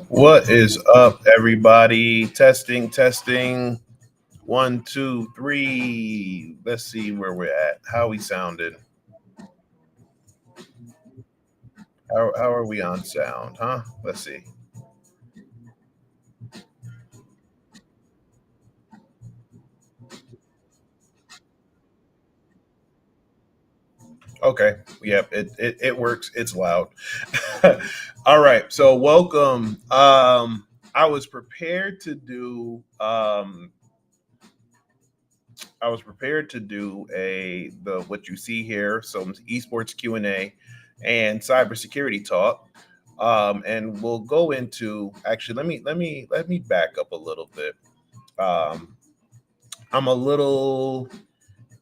What is up, everybody? Testing, testing. 1, 2, 3. Let's see where we're at. How we sounded. How are we on sound, huh? Let's see. Okay. Yep. It works. It's loud. All right. So welcome. I was prepared to do I was prepared to do a the what you see here, some esports and cybersecurity talk. And we'll go into actually let me back up a little bit. Um, I'm a little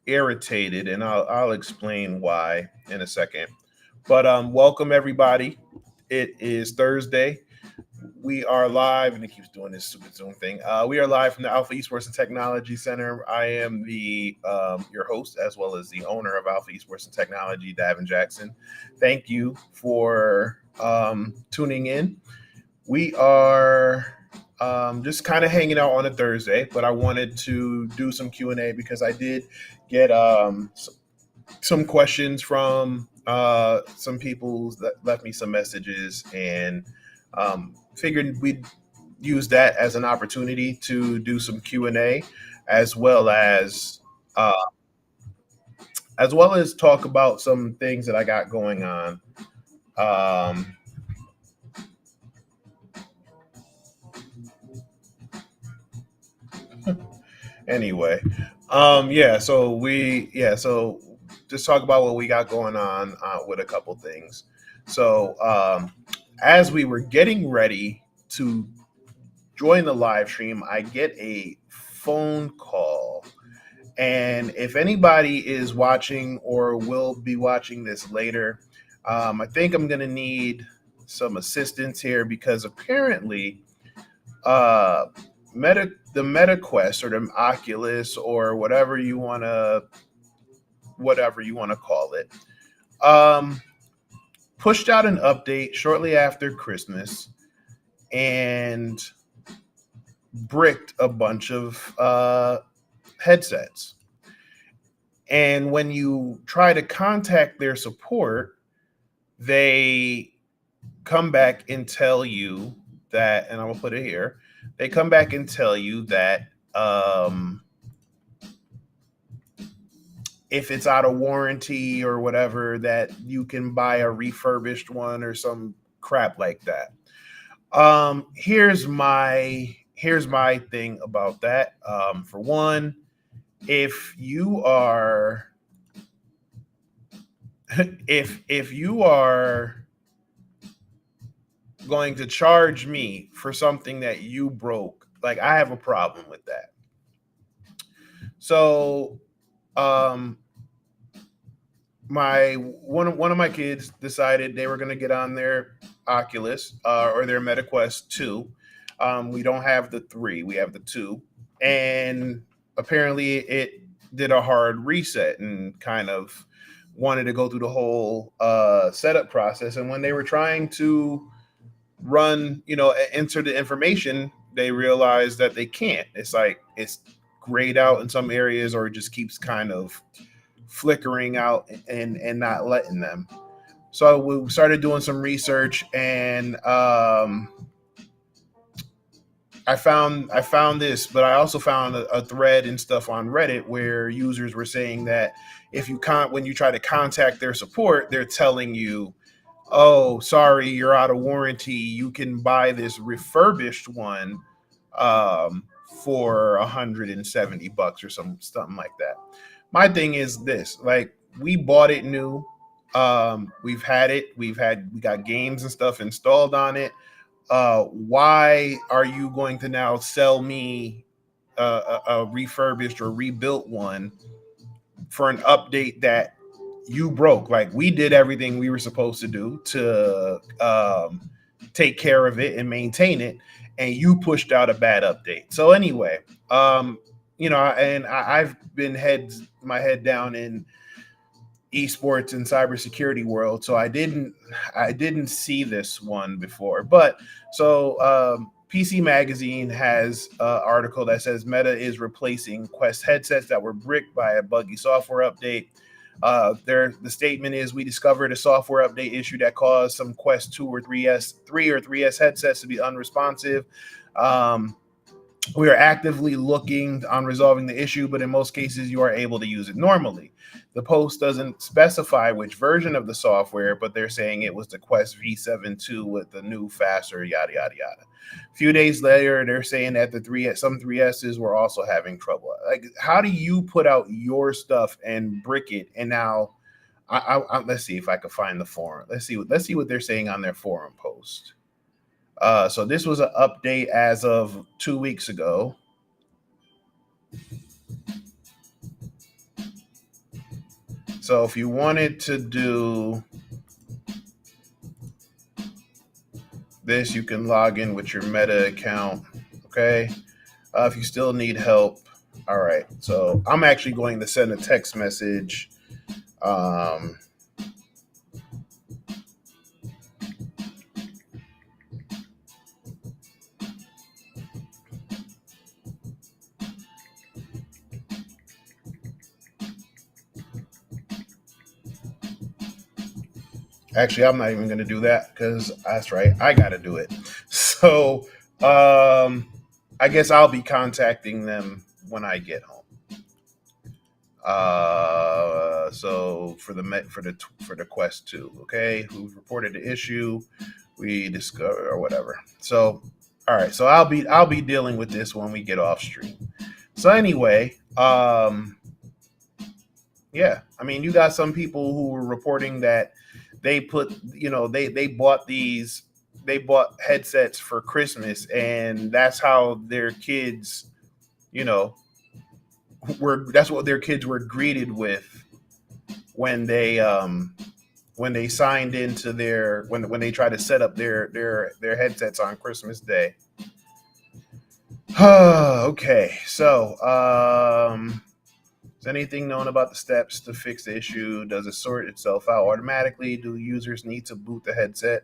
irritated, and I'll explain why in a second. But welcome everybody. It is Thursday. We are live, and it keeps doing this stupid Zoom thing. We are live from the Alpha Esports and Technology Center. I am the your host as well as the owner of Alpha Esports and Technology, Davin Jackson. Thank you for tuning in. We are just kind of hanging out on a Thursday, but I wanted to do some Q&A because I did get some questions from some people that left me some messages, and figured we'd use that as an opportunity to do some Q&A as well uh, as well as talk about some things that I got going on. Um, anyway, so just talk about what we got going on with a couple things. So as we were getting ready to join the live stream, I get a phone call. And if anybody is watching or will be watching this later, I think I'm going to need some assistance here because apparently, uh, the Meta Quest or the Oculus or whatever you want to call it, um, pushed out an update shortly after Christmas and bricked a bunch of headsets. And when you try to contact their support, they come back and tell you that, and I'm gonna put it here. They come back and tell you that if it's out of warranty or whatever, that you can buy a refurbished one or some crap like that. Here's my thing about that. For one, if you are if you are going to charge me for something that you broke, like I have a problem with that. So, um, my one of my kids decided they were going to get on their Oculus or their MetaQuest 2. We don't have the 3, we have the 2, and apparently it did a hard reset and kind of wanted to go through the whole setup process. And when they were trying to enter the information, they realized that they can't. It's like it's grayed out in some areas, or it just keeps kind of flickering out and not letting them. So we started doing some research, and I found this, but I also found a thread and stuff on Reddit where users were saying that if you when you try to contact their support, they're telling you, "Oh, sorry, you're out of warranty. You can buy this refurbished one um, for $170 or something like that." My thing is this: like, we bought it new. We've had it. We got games and stuff installed on it. Why are you going to now sell me a refurbished or rebuilt one for an update that you broke? Like, we did everything we were supposed to do to take care of it and maintain it, and you pushed out a bad update. So anyway, I've been my head down in esports and cybersecurity world, so I didn't see this one before. But so PC Magazine has an article that says Meta is replacing Quest headsets that were bricked by a buggy software update. The statement is, we discovered a software update issue that caused some Quest 2 or 3S headsets to be unresponsive. We are actively looking on resolving the issue, but in most cases, you are able to use it normally. The post doesn't specify which version of the software, but they're saying it was the Quest V7 II with the new, faster, yada, yada, yada. A few days later, they're saying that some 3Ss were also having trouble. Like, how do you put out your stuff and brick it? And now, let's see if I can find the forum. Let's see what they're saying on their forum post. So this was an update as of 2 weeks ago. So if you wanted to do this, you can log in with your Meta account. Okay. If you still need help. All right. So I'm actually going to send a text message. Actually, I'm not even going to do that because that's right. I got to do it. So I guess I'll be contacting them when I get home. So for the Quest 2, okay, who reported the issue, we discover or whatever. So all right, so I'll be dealing with this when we get off stream. So anyway, yeah, I mean, you got some people who were reporting that they bought headsets for Christmas, and that's how their kids, that's what their kids were greeted with when they signed into when they tried to set up their headsets on Christmas Day. Okay, so is anything known about the steps to fix the issue? Does it sort itself out automatically? Do users need to boot the headset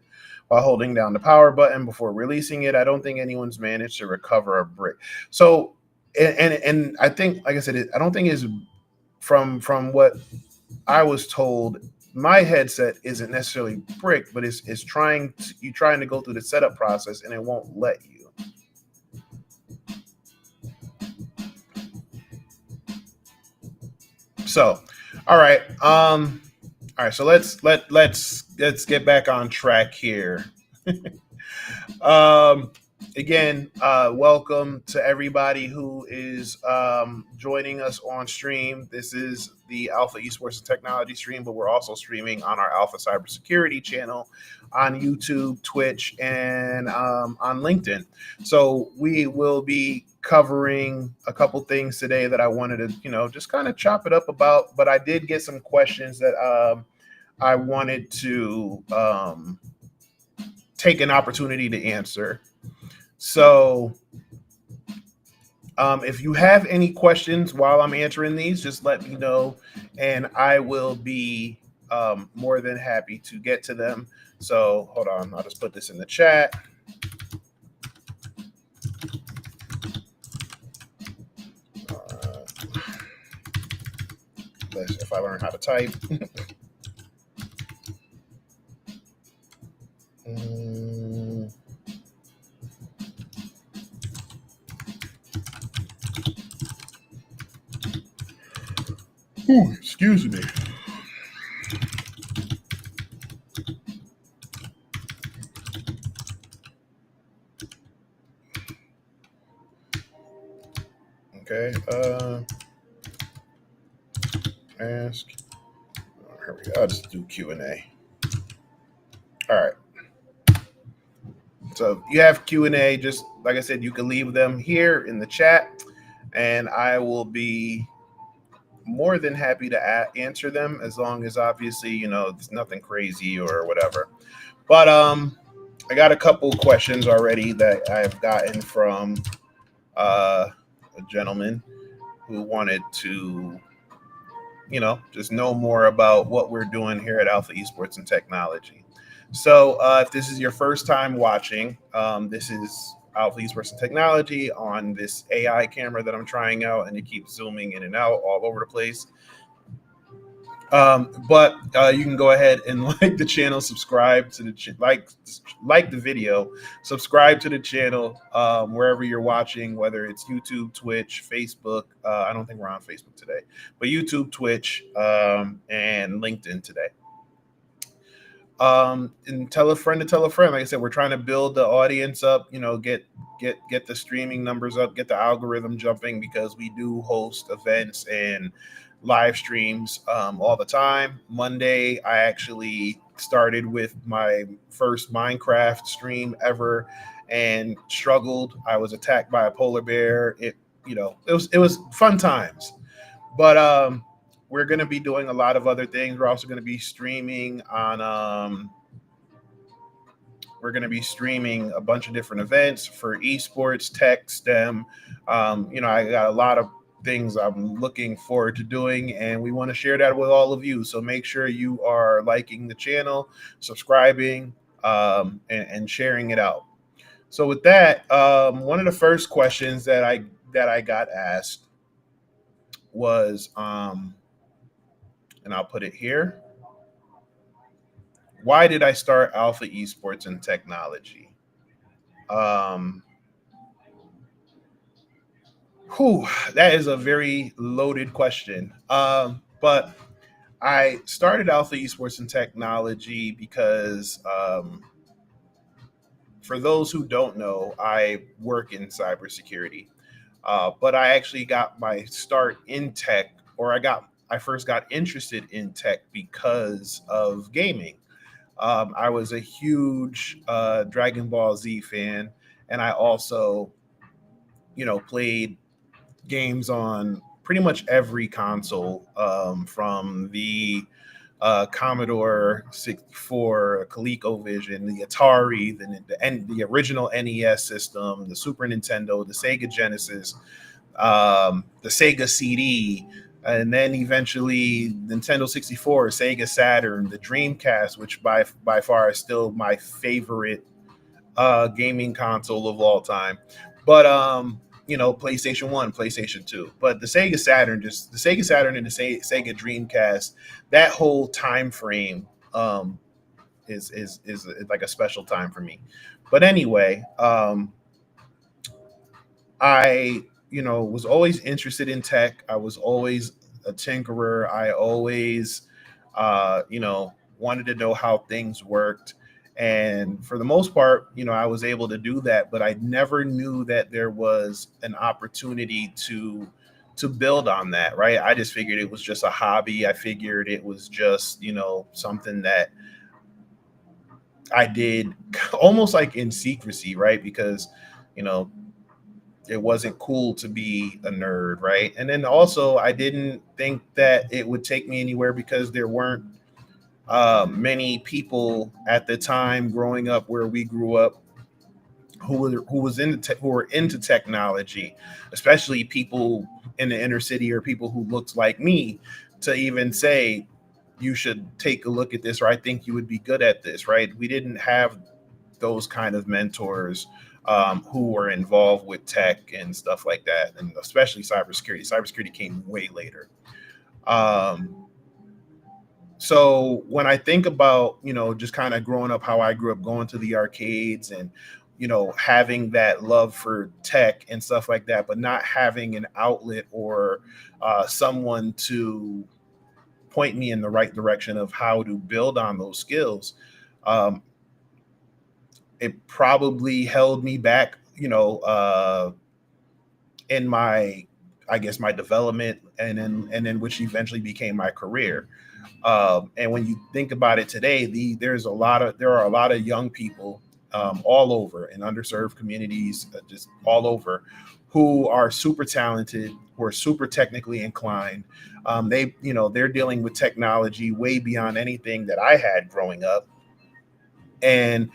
while holding down the power button before releasing it? I don't think anyone's managed to recover a brick. So, and I think, like I said, I don't think it's from what I was told. My headset isn't necessarily brick, but it's trying to go through the setup process and it won't let you. So, all right. All right. So let's get back on track here. um, Again, welcome to everybody who is joining us on stream. This is the Alpha Esports and Technology stream, but we're also streaming on our Alpha Cybersecurity channel on YouTube, Twitch, and on LinkedIn. So we will be covering a couple things today that I wanted to, just kind of chop it up about. But I did get some questions that I wanted to take an opportunity to answer. So if you have any questions while I'm answering these, just let me know, and I will be more than happy to get to them. So hold on, I'll just put this in the chat. If I learn how to type. Ooh, excuse me. Okay. Ask. Here we go. I'll just do Q&A. All right. So you have Q&A. Just like I said, you can leave them here in the chat, and I will be more than happy to answer them, as long as obviously there's nothing crazy or whatever. But I got a couple questions already that I've gotten from a gentleman who wanted to just know more about what we're doing here at Alpha Esports and Technology. So if this is your first time watching, this is Alpha Esports and Technology on this AI camera that I'm trying out, and it keeps zooming in and out all over the place. But you can go ahead and like the channel, subscribe to the like the video, subscribe to the channel wherever you're watching, whether it's YouTube, Twitch, Facebook. I don't think we're on Facebook today, but YouTube, Twitch, and LinkedIn today. And tell a friend to tell a friend. Like I said, we're trying to build the audience up. Get the streaming numbers up, get the algorithm jumping, because we do host events and live streams all the time. Monday, I actually started with my first Minecraft stream ever and struggled. I was attacked by a polar bear. It was fun times. But we're going to be doing a lot of other things. We're also going to be streaming on we're going to be streaming a bunch of different events for esports, tech, STEM. I got a lot of things I'm looking forward to doing, and we want to share that with all of you. So make sure you are liking the channel, subscribing, and sharing it out. So with that, one of the first questions that I got asked was, and I'll put it here. Why did I start Alpha Esports and Technology? Um, that is a very loaded question. But I started Alpha Esports and Technology because, for those who don't know, I work in cybersecurity. But I actually got my start in tech, or I first got interested in tech because of gaming. I was a huge Dragon Ball Z fan, and I also, played games on pretty much every console, from the Commodore 64, ColecoVision, the Atari, the original NES system, the Super Nintendo, the Sega Genesis, the Sega CD, and then eventually Nintendo 64, Sega Saturn, the Dreamcast, which by far is still my favorite gaming console of all time. But PlayStation 1, PlayStation 2. But the Sega Saturn and the Sega Dreamcast, that whole time frame is like a special time for me. But anyway, I was always interested in tech. I was always a tinkerer. I always wanted to know how things worked. And for the most part, I was able to do that, but I never knew that there was an opportunity to build on that, right? I just figured it was just a hobby. I figured it was just, something that I did almost like in secrecy, right? Because, you know, it wasn't cool to be a nerd, right? And then also, I didn't think that it would take me anywhere because there weren't many people at the time growing up where we grew up who were into technology, especially people in the inner city or people who looked like me, to even say you should take a look at this, or I think you would be good at this, right? We didn't have those kind of mentors who were involved with tech and stuff like that, and especially cybersecurity. Cybersecurity came way later. Um, so when I think about, just kind of growing up, how I grew up, going to the arcades and, having that love for tech and stuff like that, but not having an outlet or someone to point me in the right direction of how to build on those skills, um, it probably held me back, in my, I guess, my development, and then which eventually became my career. And when you think about it today, there are a lot of young people all over in underserved communities, just all over, who are super talented, who are super technically inclined. They're dealing with technology way beyond anything that I had growing up, and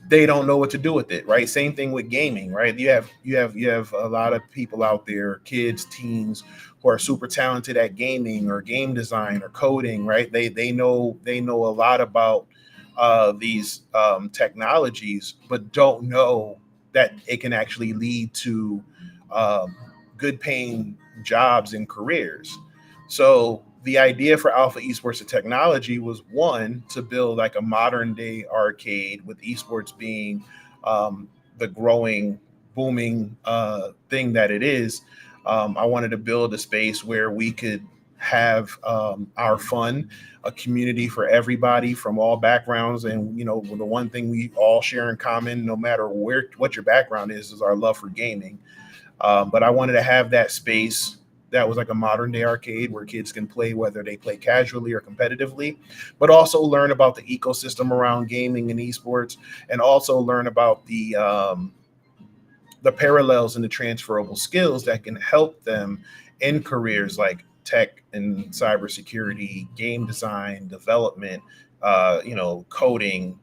they don't know what to do with it, right? Same thing with gaming, right? You have a lot of people out there, kids, teens, who are super talented at gaming or game design or coding, right? They know a lot about these technologies, but don't know that it can actually lead to um, good paying jobs and careers. So the idea for Alpha Esports and Technology was one to build like a modern day arcade with esports being the growing, booming thing that it is. I wanted to build a space where we could have our fun, a community for everybody from all backgrounds, and the one thing we all share in common, no matter what your background is our love for gaming. But I wanted to have that space that was like a modern day arcade where kids can play, whether they play casually or competitively, but also learn about the ecosystem around gaming and esports, and also learn about the parallels and the transferable skills that can help them in careers like tech and cybersecurity, game design, development, coding,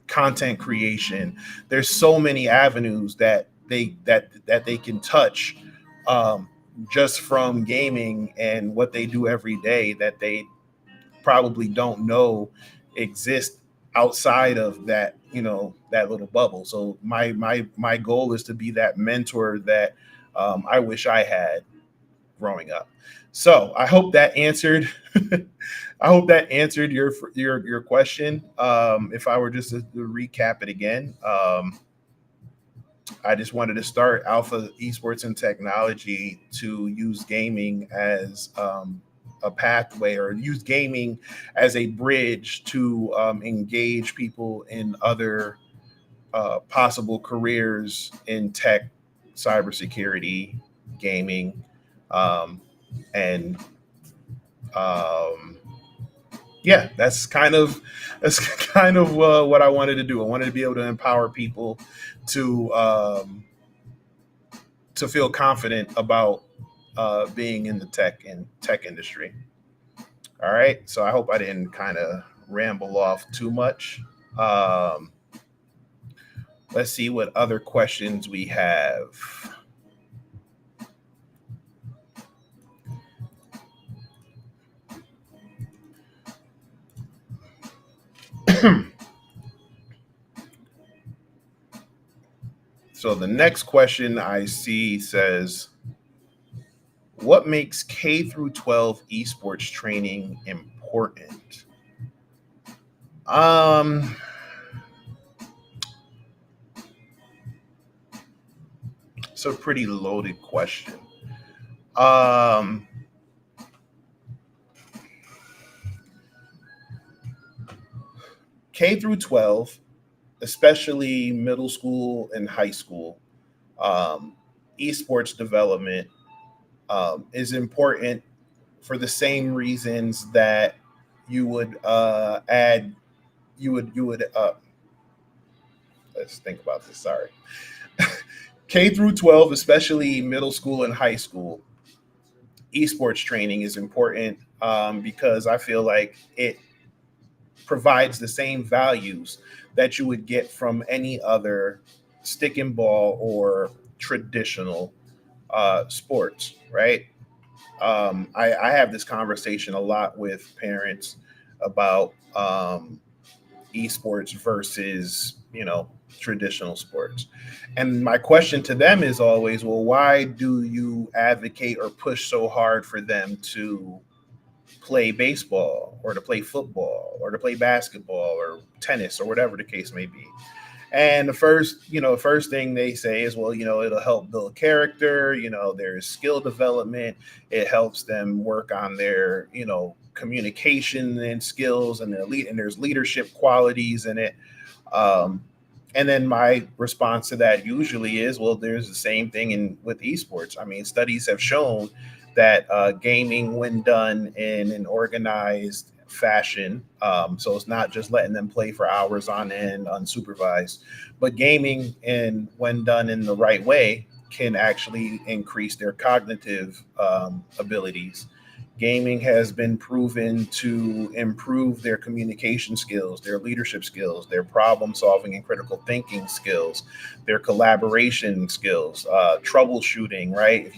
content creation. There's so many avenues that they can touch, um, just from gaming and what they do every day that they probably don't know exist outside of that little bubble. So my goal is to be that mentor that I wish I had growing up. So I hope that answered I hope that answered your question. If I were just to recap it again, I just wanted to start Alpha Esports and Technology to use gaming as a pathway, or use gaming as a bridge to engage people in other possible careers in tech, cybersecurity, gaming, um, and um, yeah, that's kind of what I wanted to do. I wanted to be able to empower people to to feel confident about being in the tech industry. All right, so I hope I didn't kind of ramble off too much. Um, let's see what other questions we have. So the next question I see says, "What makes K through 12 esports training important?" Um, it's a pretty loaded question. Um, K through 12, especially middle school and high school, um, esports development is important for the same reasons that you would add you would let's think about this. Sorry. K through 12, especially middle school and high school, esports training is important, because I feel like it provides the same values that you would get from any other stick and ball or traditional sports, right? I have this conversation a lot with parents about esports versus traditional sports, and my question to them is always, well, why do you advocate or push so hard for them to play baseball or to play football or to play basketball or tennis or whatever the case may be? And the first thing they say is, well, it'll help build character. There's skill development. It helps them work on their, communication and skills, and and there's leadership qualities in it. Um, and then my response to that usually is, well, there's the same thing with esports. I mean, studies have shown that gaming, when done in an organized fashion, so it's not just letting them play for hours on end unsupervised, but gaming, and when done in the right way, can actually increase their cognitive abilities. Gaming has been proven to improve their communication skills, their leadership skills, their problem solving and critical thinking skills, their collaboration skills, troubleshooting. Right?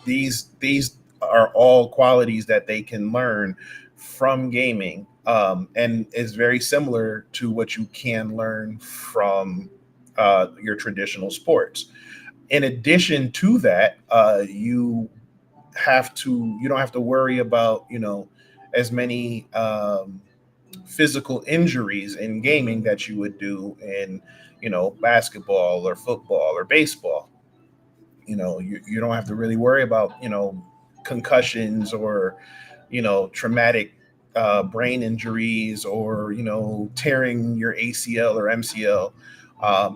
These are all qualities that they can learn from gaming, and is very similar to what you can learn from your traditional sports. In addition to that, you you don't have to worry about, as many physical injuries in gaming that you would do in, basketball or football or baseball. You don't have to really worry about, concussions or, traumatic brain injuries or, tearing your ACL or MCL.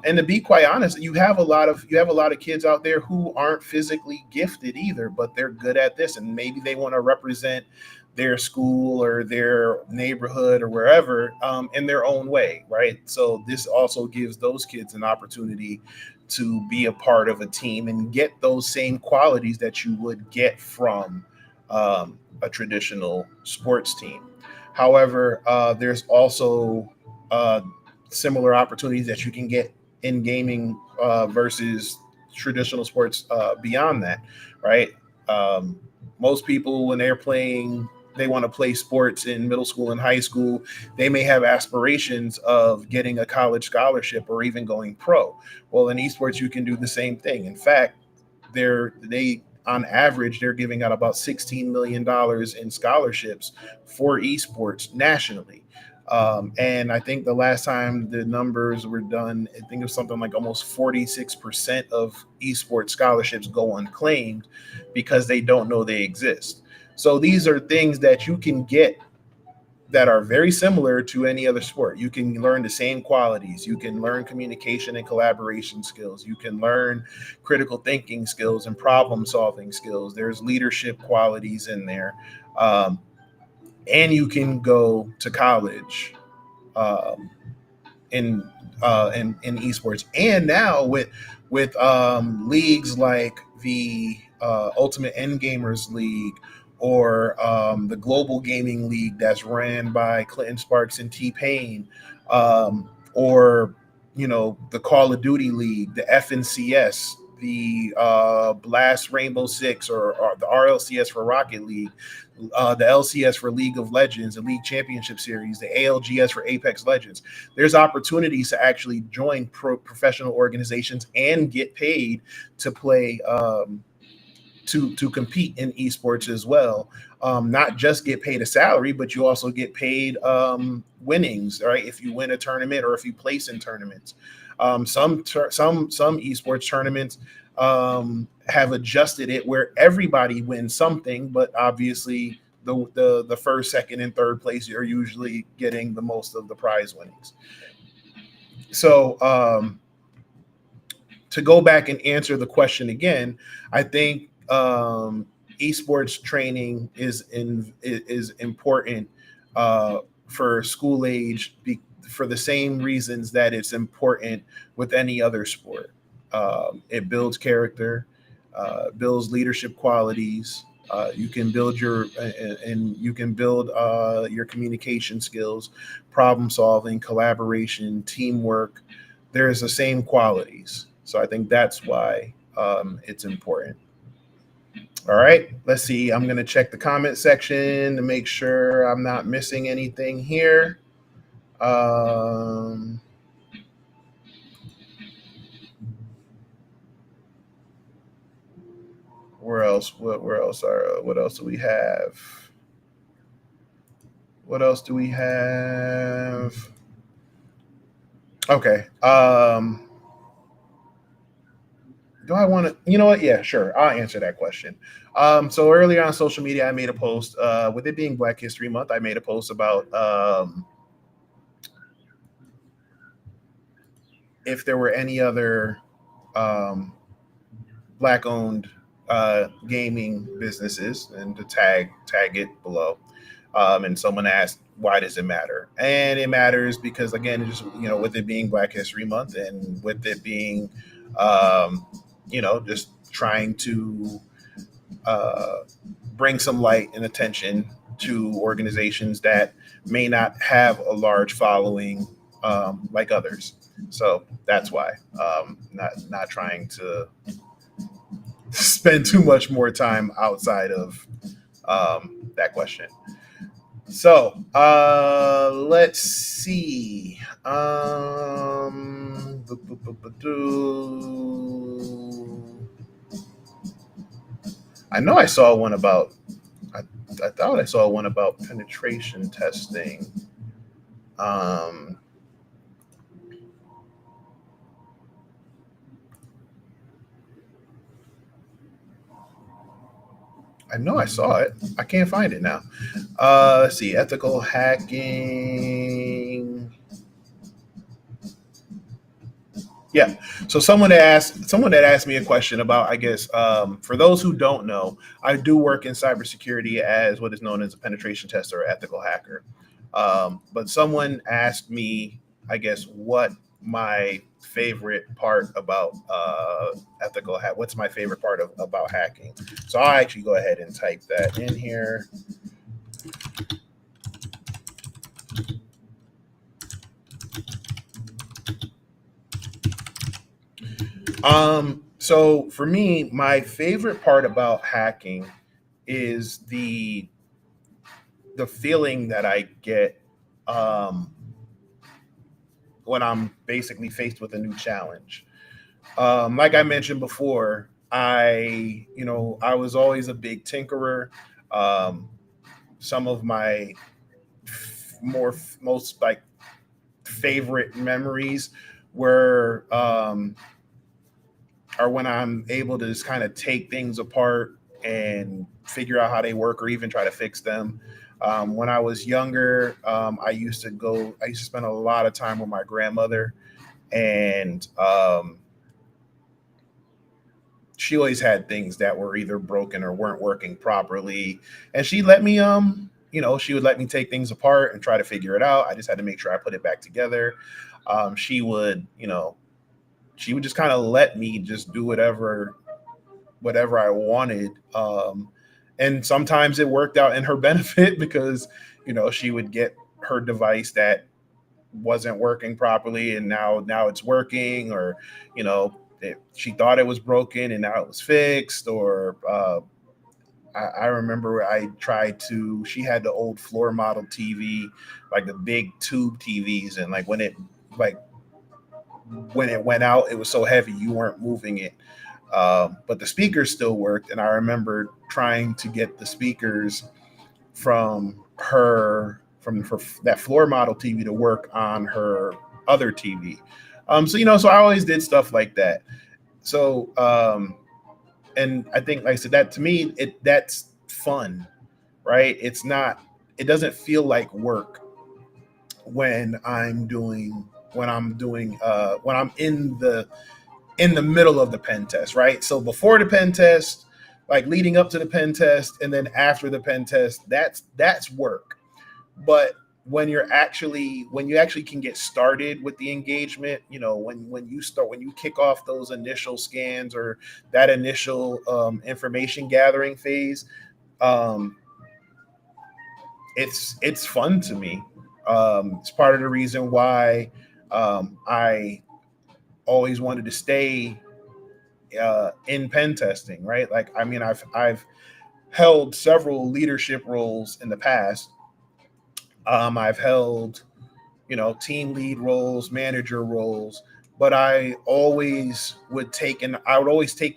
And to be quite honest, you have a lot of kids out there who aren't physically gifted either, but they're good at this, and maybe they want to represent their school or their neighborhood or wherever, in their own way, right? So this also gives those kids an opportunity to be a part of a team and get those same qualities that you would get from a traditional sports team. However, there's also uh, similar opportunities that you can get in gaming versus traditional sports beyond that, right? Um, Most people, when they're playing, they want to play sports in middle school and high school. They may have aspirations of getting a college scholarship or even going pro. Well, in esports, you can do the same thing. In fact, they on average they're giving out about $16 million in scholarships for esports nationally. And I think the last time the numbers were done, I think it was something like almost 46% of esports scholarships go unclaimed because they don't know they exist. So these are things that you can get that are very similar to any other sport. You can learn the same qualities. You can learn communication and collaboration skills. You can learn critical thinking skills and problem solving skills. There's leadership qualities in there. Um, and you can go to college um, in esports. And now with leagues like the Ultimate Endgamers League or the Global Gaming League that's ran by Clinton Sparks and T Pain, or the Call of Duty League, the FNCS, the Blast Rainbow Six, or the RLCS for Rocket League, the LCS for League of Legends, the League Championship Series, the ALGS for Apex Legends. There's opportunities to actually join professional organizations and get paid to play, to compete in esports as well. Not just get paid a salary, but you also get paid winnings, right? If you win a tournament or if you place in tournaments. Some esports tournaments have adjusted it where everybody wins something, but obviously the first, second, and third place are usually getting the most of the prize winnings. So to go back and answer the question again, I think esports training is important for school age for the same reasons that it's important with any other sport. It builds character, builds leadership qualities. You can build your communication skills, problem solving, collaboration, teamwork. There's the same qualities. So I think that's why it's important. All right, let's see. I'm going to check the comment section to make sure I'm not missing anything here. Um, where else? What else do we have? What else do we have? Okay. Do I want to? You know what? Yeah, sure. I'll answer that question. So earlier on social media, I made a post. With it being Black History Month, I made a post about if there were any other um, black-owned gaming businesses, and to tag it below. And someone asked, "Why does it matter?" And it matters because, again, it just with it being Black History Month, and with it being, um, just trying to uh, bring some light and attention to organizations that may not have a large following like others. So that's why, not trying to spend too much more time outside of that question. So let's see. I know I saw one about. I, I thought I saw one about penetration testing. Um, I know I saw it. I can't find it now. Let's see. Ethical hacking. Yeah. So someone that asked me a question about, I guess, for those who don't know, I do work in cybersecurity as what is known as a penetration tester or ethical hacker. But someone asked me, I guess, what my favorite part about what's my favorite part about hacking. So I'll actually go ahead and type that in here. So for me, my favorite part about hacking is the feeling that I get um, when I'm basically faced with a new challenge. Like I mentioned before, I was always a big tinkerer. Um, some of my most like favorite memories were are when I'm able to just kind of take things apart and figure out how they work or even try to fix them. When I was younger, I used to spend a lot of time with my grandmother, and she always had things that were either broken or weren't working properly. And she would let me take things apart and try to figure it out. I just had to make sure I put it back together. She would, she would just kind of let me just do whatever I wanted. And sometimes it worked out in her benefit because, she would get her device that wasn't working properly and now it's working, or, she thought it was broken and now it was fixed, or I remember she had the old floor model TV, like the big tube TVs. And like like when it went out, it was so heavy you weren't moving it. But the speakers still worked, and I remember trying to get the speakers from her that floor model TV to work on her other TV. So I always did stuff like that. So and I think, like I said, that to me, that's fun, right? It doesn't feel like work when I'm in the middle of the pen test, right? So before the pen test, like leading up to the pen test, and then after the pen test, that's work. But when you actually can get started with the engagement, when you kick off those initial scans or that initial information gathering phase, um, it's fun to me. It's part of the reason why I always wanted to stay in pen testing, right? Like, I mean, I've held several leadership roles in the past. I've held, team lead roles, manager roles, but I would always take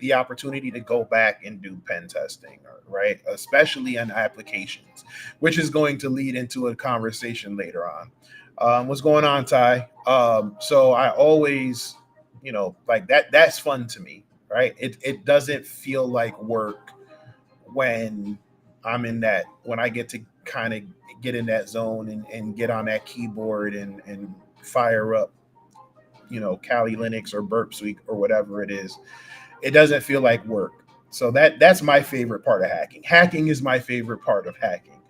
the opportunity to go back and do pen testing, right? Especially on applications, which is going to lead into a conversation later on. What's going on, Ty? So I always, like that's fun to me, right? It doesn't feel like work when when I get to kind of get in that zone and get on that keyboard and fire up, Kali Linux or Burp Suite or whatever it is. It doesn't feel like work. So that's my favorite part of hacking. Hacking is my favorite part of hacking.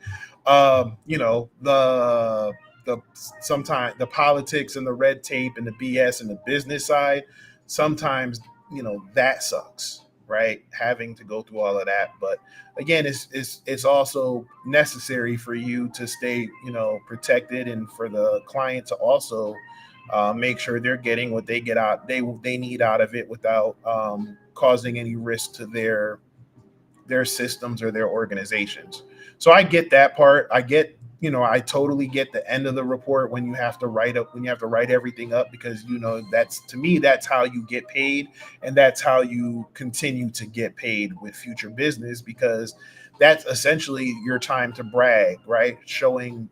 The sometimes the politics and the red tape and the BS and the business side, sometimes, that sucks, right? Having to go through all of that. But again, it's also necessary for you to stay, protected, and for the client to also make sure they're getting what they need out of it without causing any risk to their systems or their organizations. So I get that part. I get I totally get the end of the report when you have to write everything up, because that's, to me, that's how you get paid, and that's how you continue to get paid with future business, because that's essentially your time to brag, right? Showing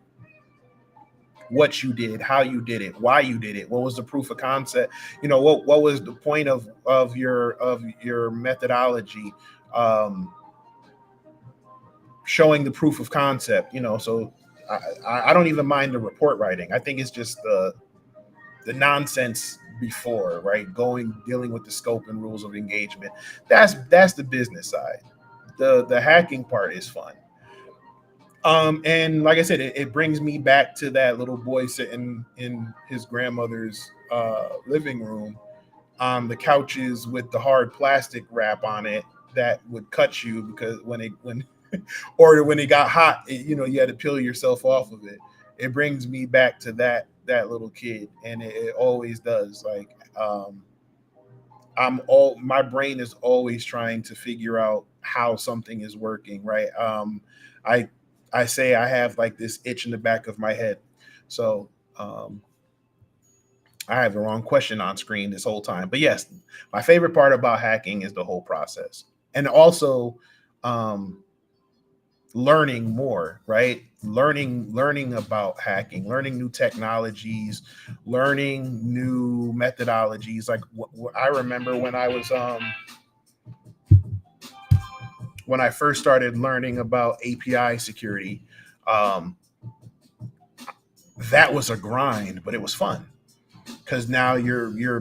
what you did, how you did it, why you did it, what was the proof of concept, what was the point of your methodology, um, showing the proof of concept. So I don't even mind the report writing. I think it's just the nonsense before, right? Dealing with the scope and rules of engagement. That's the business side. The hacking part is fun. And like I said, it brings me back to that little boy sitting in his grandmother's living room on the couches with the hard plastic wrap on it that would cut you, because when it got hot, you had to peel yourself off of it. It brings me back to that little kid, and it always does. Like, my brain is always trying to figure out how something is working, right? I I say I have like this itch in the back of my head. So I have the wrong question on screen this whole time. But yes, my favorite part about hacking is the whole process. And also um, learning more, right? Learning about hacking, learning new technologies, learning new methodologies. Like I remember when I first started learning about API security, um, that was a grind, but it was fun, because now you're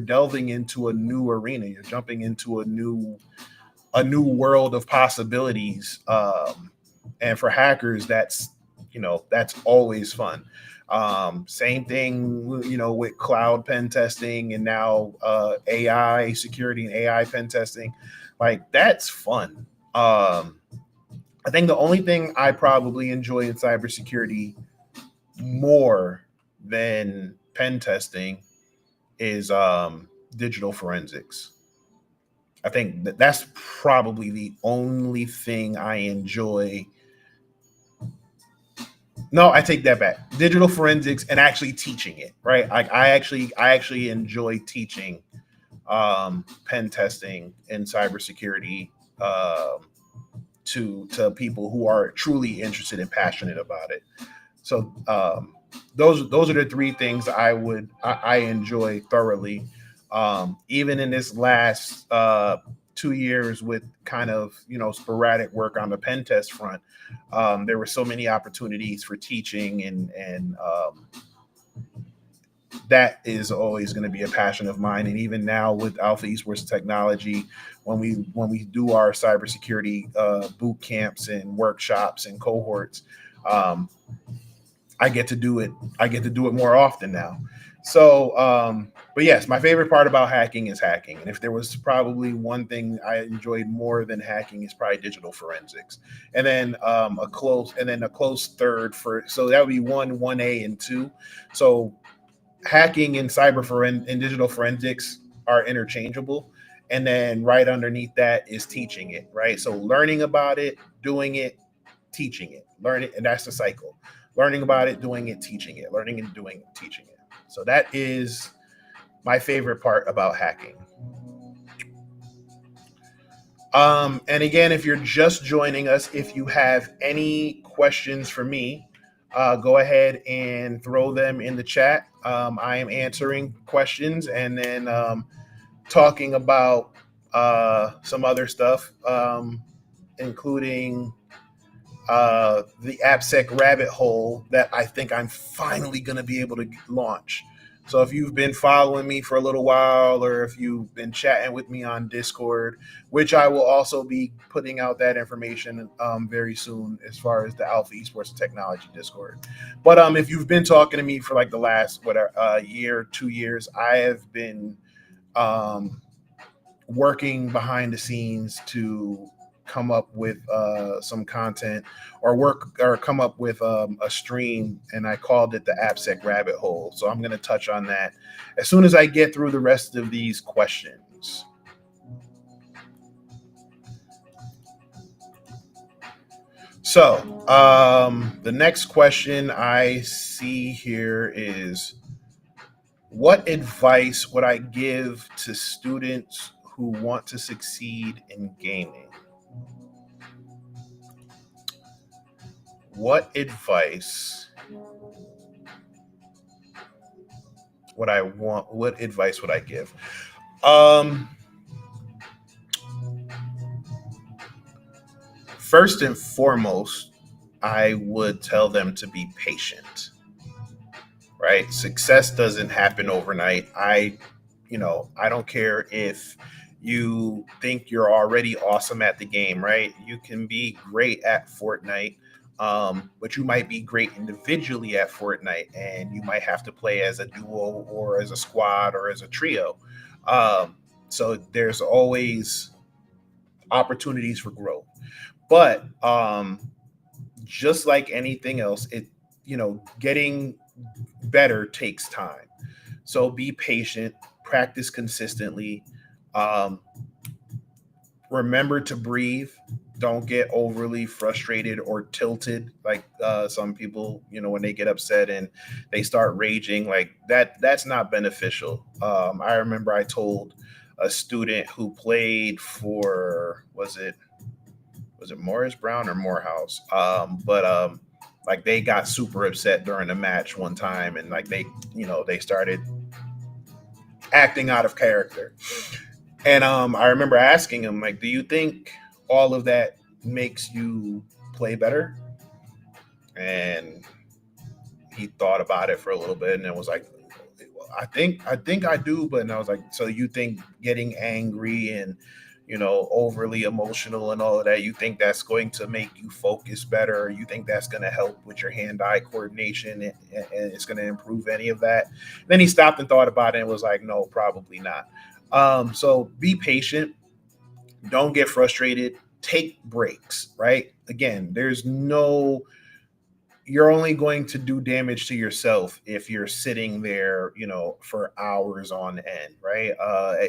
delving into a new arena. You're jumping into a new world of possibilities. And for hackers, that's always fun. Same thing, with cloud pen testing, and now AI security and AI pen testing. Like, that's fun. I think the only thing I probably enjoy in cybersecurity more than pen testing is digital forensics. I think that's probably the only thing I enjoy. No, I take that back. Digital forensics and actually teaching it, right? Like, I actually enjoy teaching pen testing and cybersecurity, to people who are truly interested and passionate about it. So those are the three things I enjoy thoroughly. Even in this last 2 years with kind of sporadic work on the pen test front, there were so many opportunities for teaching, and that is always going to be a passion of mine. And even now with Alpha Esports Technology, when we do our cybersecurity boot camps and workshops and cohorts, um, I get to do it. I get to do it more often now. So, but yes, my favorite part about hacking is hacking. And if there was probably one thing I enjoyed more than hacking, is probably digital forensics. And then a close third for, so that would be one A and two. So hacking and and digital forensics are interchangeable. And then right underneath that is teaching it, right? So learning about it, doing it, teaching it, learning, and that's the cycle. Learning about it, doing it, teaching it, learning and doing it, teaching it. So that is my favorite part about hacking. And again, if you're just joining us, if you have any questions for me, go ahead and throw them in the chat. I am answering questions, and then talking about some other stuff, including the Appsec Rabbit Hole that I think I'm finally going to be able to launch. So if you've been following me for a little while, or if you've been chatting with me on Discord, which I will also be putting out that information very soon, as far as the Alpha Esports Technology Discord. But if you've been talking to me for like the last year, 2 years, I have been um, working behind the scenes to come up with some content, or come up with a stream, and I called it the Appsec Rabbit Hole. So I'm going to touch on that as soon as I get through the rest of these questions. So, the next question I see here is, what advice would I give to students who want to succeed in gaming? What advice what advice would I give? Um, First and foremost, I would tell them to be patient, right? Success doesn't happen overnight. I don't care if you think you're already awesome at the game, right? You can be great at Fortnite, but you might be great individually at Fortnite, and you might have to play as a duo or as a squad or as a trio. Um, so there's always opportunities for growth. But just like anything else, getting better takes time. So be patient, practice consistently. Um, Remember to breathe. Don't get overly frustrated or tilted like some people, when they get upset and they start raging like that. That's not beneficial. I remember I told a student who played for, was it Morris Brown or Morehouse? But like they got super upset during the match one time, and like they started acting out of character. And I remember asking him, like, do you think all of that makes you play better? And he thought about it for a little bit and then was like, I think I do, but and I was like, so you think getting angry and overly emotional and all of that, you think that's going to make you focus better, or you think that's going to help with your hand-eye coordination, and it's going to improve any of that? Then he stopped and thought about it and was like, no, probably not. So be patient, don't get frustrated, take breaks, right? Again, you're only going to do damage to yourself if you're sitting there, for hours on end, right?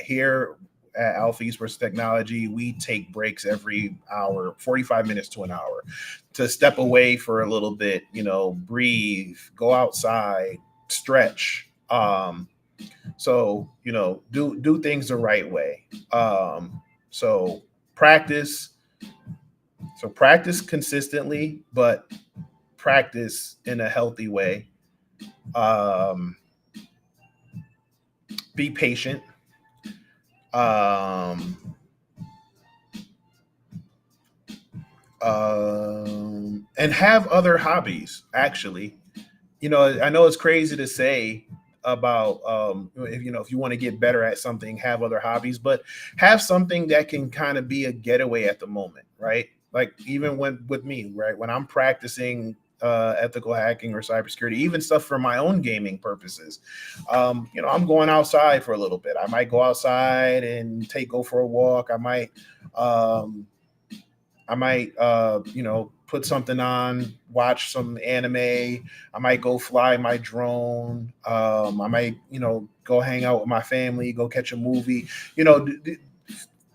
Here at Alpha Esports Technology, we take breaks every hour, 45 minutes to an hour, to step away for a little bit, breathe, go outside, stretch. Do things the right way. So practice, practice consistently, but practice in a healthy way. Um, be patient. Um, and have other hobbies. Actually, I know it's crazy to say about if you want to get better at something, have other hobbies, but have something that can kind of be a getaway at the moment, right? Like even when with me, right, when I'm practicing ethical hacking or cybersecurity, even stuff for my own gaming purposes, I'm going outside for a little bit. I might go outside and go for a walk. Um, I might put something on, watch some anime. I might go fly my drone. I might, go hang out with my family, go catch a movie.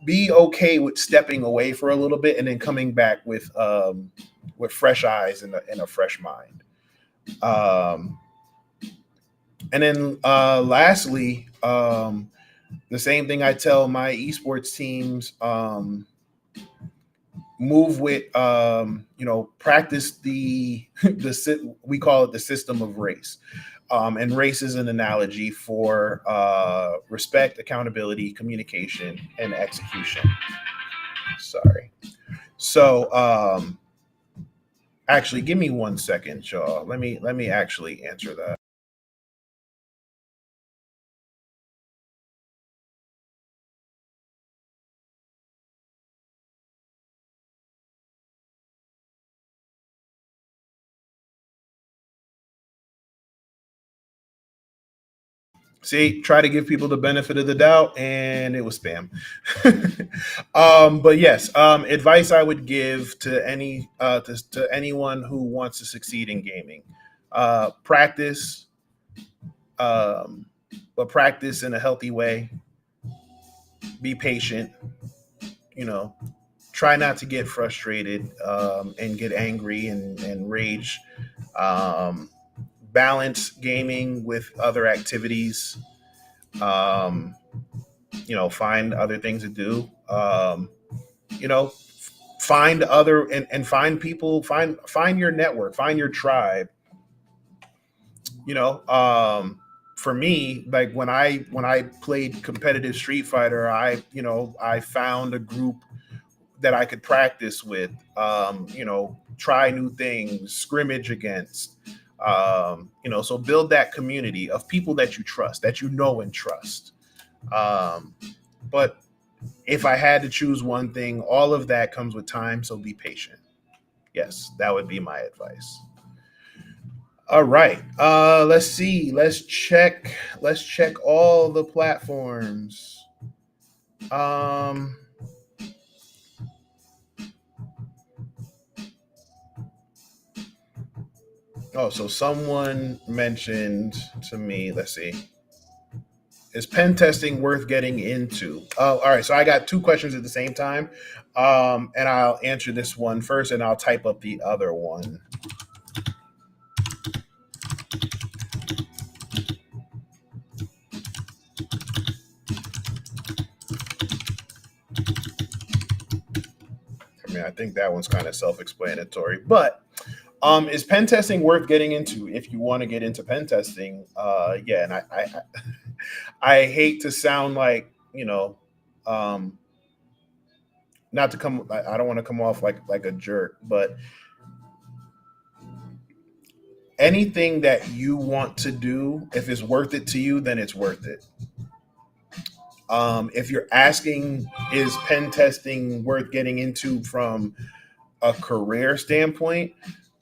Be okay with stepping away for a little bit and then coming back with fresh eyes and a fresh mind. Um, and then lastly, the same thing I tell my esports teams. Move with practice we call it the system of race, and race is an analogy for respect, accountability, communication, and execution. Sorry. So actually, give me 1 second, y'all. Let me actually answer that. See, try to give people the benefit of the doubt, and it was spam. But yes, advice I would give to to anyone who wants to succeed in gaming: practice, um, but practice in a healthy way. Be patient. You know, try not to get frustrated and get angry and rage. Um, Balance gaming with other activities. Um, find other things to do. You know, find other and find people. Find your network. Find your tribe. You know, for me, like when I played competitive Street Fighter, I found a group that I could practice with, try new things, scrimmage against. So build that community of people that you trust, that you know and trust. Um, but if I had to choose one thing, all of that comes with time, so be patient. Yes, that would be my advice. All right. Let's see. Let's check all the platforms. Um, so someone mentioned to me, let's see. Is pen testing worth getting into? Oh, all right. So I got two questions at the same time. And I'll answer this one first and I'll type up the other one. I mean, I think that one's kind of self-explanatory. But is pen testing worth getting into if you want to get into pen testing? Yeah, and I hate to sound like, um, not to come. I don't want to come off like a jerk, but anything that you want to do, if it's worth it to you, then it's worth it. If you're asking, is pen testing worth getting into from a career standpoint?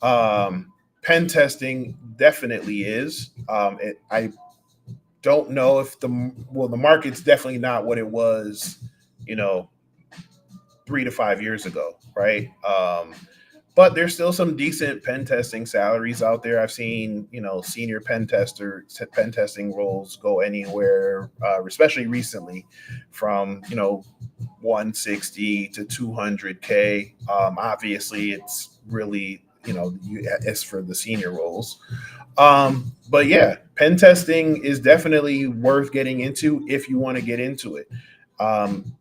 Pen testing definitely is. I don't know if the market's definitely not what it was, you know, 3 to 5 years ago, right? But there's still some decent pen testing salaries out there. I've seen, senior pen testing roles go anywhere, especially recently, from 160 to 200K. Obviously, it's really, it's for the senior roles. But yeah, pen testing is definitely worth getting into if you want to get into it. I'm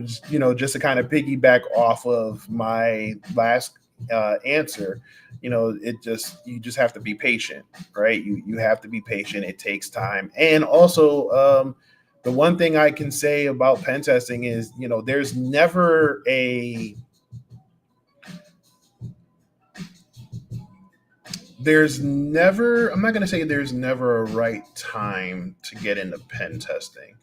just, just to kind of piggyback off of my last answer. You just have to be patient, right? You have to be patient. It takes time, and also the one thing I can say about pen testing is, I'm not going to say there's never a right time to get into pen testing.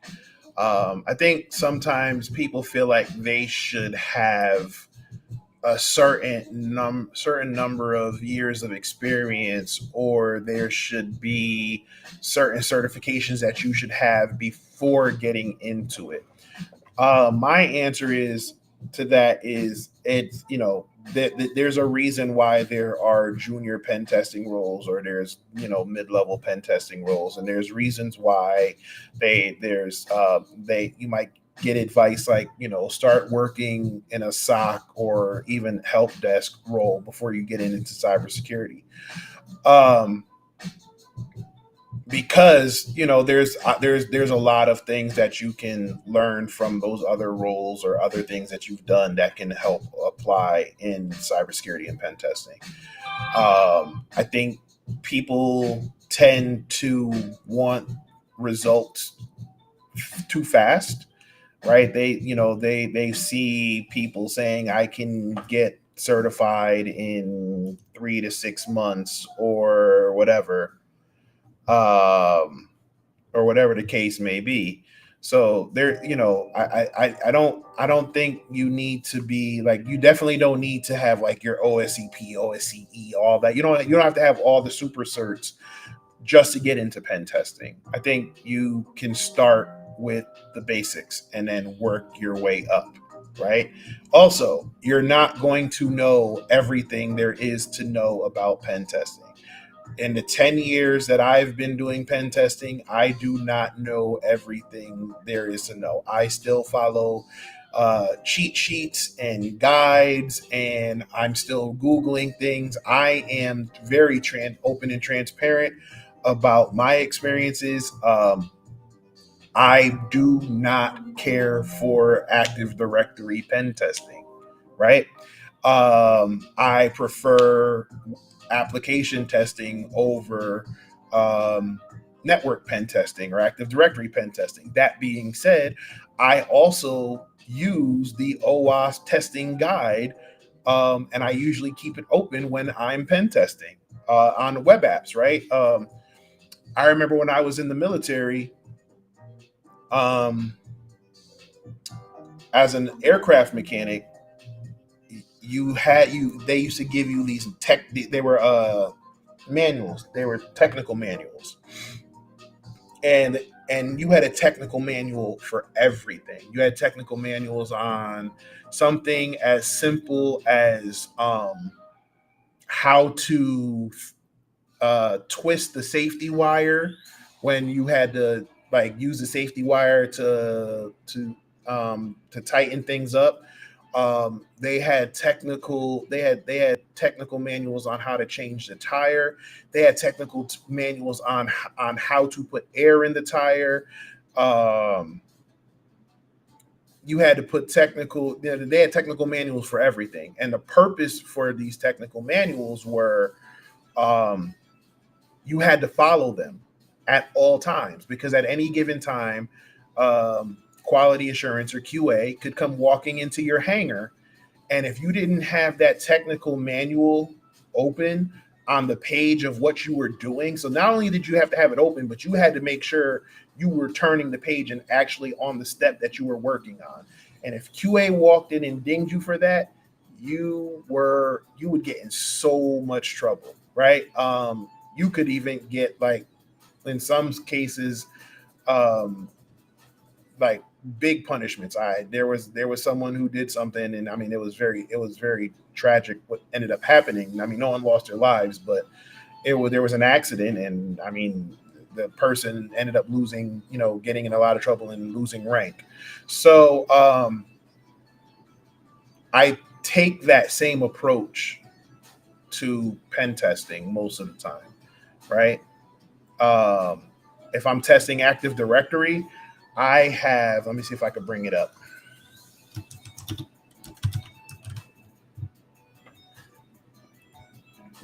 I think sometimes people feel like they should have a certain number of years of experience, or there should be certain certifications that you should have before getting into it. My answer is to that is, it's, there's a reason why there are junior pen testing roles, or there's, mid-level pen testing roles, and there's reasons why you might get advice like, start working in a SOC or even help desk role before you get into cybersecurity. Um, because there's a lot of things that you can learn from those other roles or other things that you've done that can help apply in cybersecurity and pen testing. I think people tend to want results too fast, right? They see people saying, I can get certified in 3 to 6 months, um, or whatever the case may be. So there, I don't think you need to be like, you definitely don't need to have like your OSCP, OSCE, all that. You don't have to have all the super certs just to get into pen testing. I think you can start with the basics and then work your way up, right? Also, you're not going to know everything there is to know about pen testing. In the 10 years that I've been doing pen testing, I do not know everything there is to know. I still follow cheat sheets and guides, and I'm still Googling things. I am very open and transparent about my experiences. I do not care for Active Directory pen testing, right? I prefer application testing over um, network pen testing or Active Directory pen testing. That being said, I also use the OWASP testing guide, and I usually keep it open when I'm pen testing on web apps, right? I remember when I was in the military, um, as an aircraft mechanic, they used to give you these they were manuals. They were technical manuals, and you had a technical manual for everything. You had technical manuals on something as simple as how to twist the safety wire when you had to like use the safety wire to tighten things up. They had technical manuals on how to change the tire. They had technical manuals on how to put air in the tire. Um, you had to put they had technical manuals for everything, and the purpose for these technical manuals were um, you had to follow them at all times, because at any given time, quality assurance or QA could come walking into your hangar, and if you didn't have that technical manual open on the page of what you were doing, so not only did you have to have it open, but you had to make sure you were turning the page and actually on the step that you were working on. And if QA walked in and dinged you for that, you would get in so much trouble, right? You could even get, like, in some cases, um, like, big punishments. There was someone who did something, and I mean it was very tragic what ended up happening. I mean, no one lost their lives, but there was an accident, and I mean the person ended up losing, getting in a lot of trouble and losing rank. So I take that same approach to pen testing most of the time, right? Um, if I'm testing Active Directory, let me see if I can bring it up.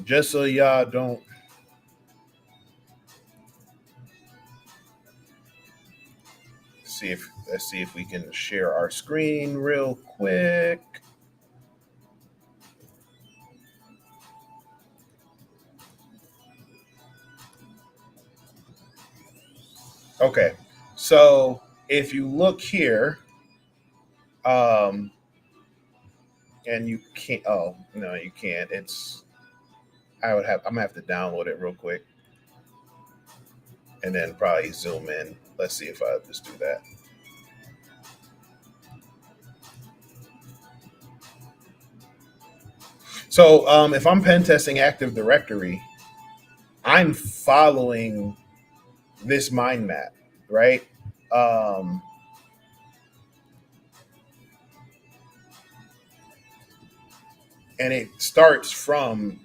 Just so y'all don't let's see if we can share our screen real quick. Okay. So if you look here, um, and you can't, oh, no, you can't. I'm gonna have to download it real quick and then probably zoom in. Let's see if I just do that. So if I'm pen testing Active Directory, I'm following this mind map, right? Um, and it starts from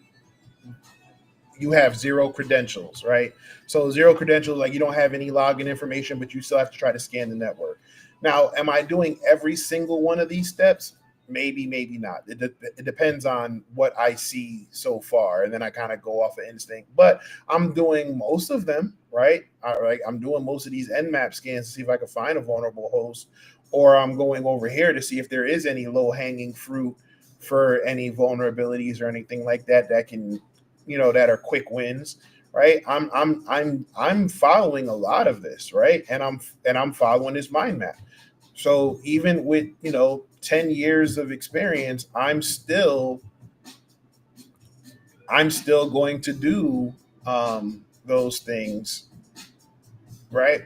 you have zero credentials, right? So zero credentials, like you don't have any login information, but you still have to try to scan the network. Now, am I doing every single one of these steps? Maybe, maybe not. It depends on what I see so far, and then I kind of go off of instinct. But I'm doing most of them, right? All right, I'm doing most of these Nmap scans to see if I can find a vulnerable host, or I'm going over here to see if there is any low hanging fruit for any vulnerabilities or anything like that that can, that are quick wins, right? I'm following a lot of this, right? And I'm following this mind map. So even with 10 years of experience, I'm still going to do those things, right?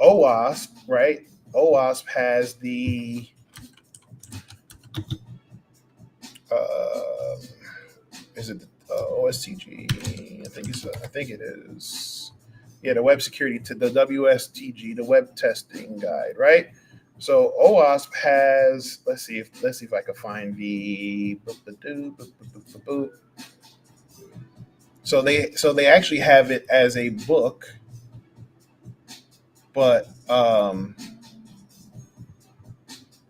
OWASP, right? OWASP has the uh, is it OSTG? I think it is. Yeah, the web security to the WSTG, the web testing guide, right? So OWASP has, let's see if I can find the, so they actually have it as a book, but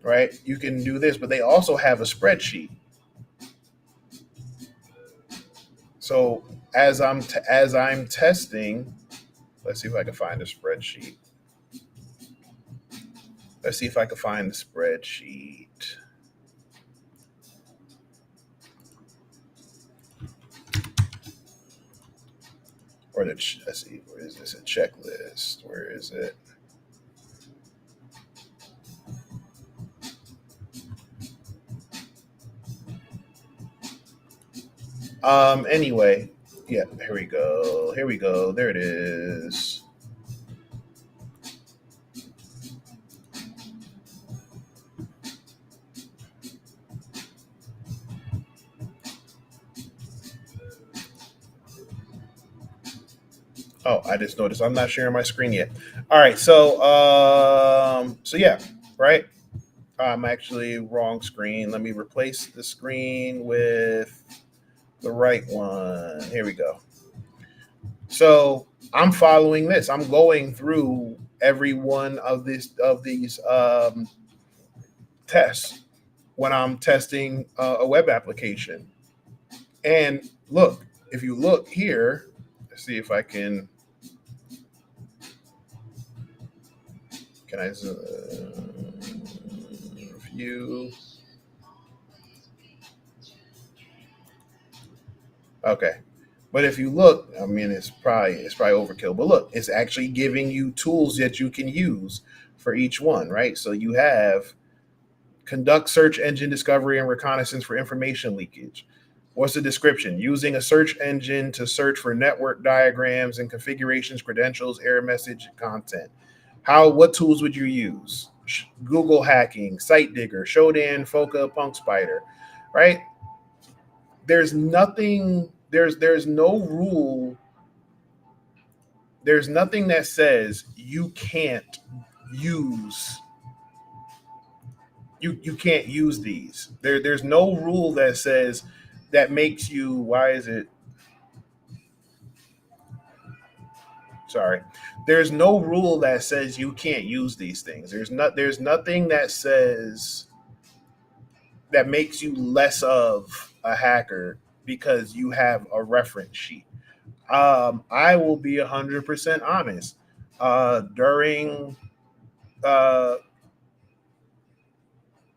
right, you can do this, but they also have a spreadsheet. So as I'm testing, let's see if I can find a spreadsheet. Let's see if I can find the spreadsheet. Or let's see, where is this? A checklist. Where is it? Anyway, yeah, here we go. Here we go. There it is. Oh, I just noticed I'm not sharing my screen yet. All right, so yeah, right. I'm actually wrong screen. Let me replace the screen with the right one. Here we go. So I'm following this. I'm going through every one of these tests when I'm testing a web application. And look, if you look here, let's see if I can I view. Okay. But if you look, I mean, it's probably overkill. But look, it's actually giving you tools that you can use for each one, right? So you have conduct search engine discovery and reconnaissance for information leakage. What's the description? Using a search engine to search for network diagrams and configurations, credentials, error message, content. What tools would you use? Google hacking, Site Digger, Shodan, Foca, Punk Spider, right? There's nothing. There's no rule. There's nothing that says you can't use you can't use these. There's no rule that says that makes you. Why is it? Sorry. There's no rule that says you can't use these things. There's nothing that says that makes you less of a hacker because you have a reference sheet. I will be 100% honest. During uh,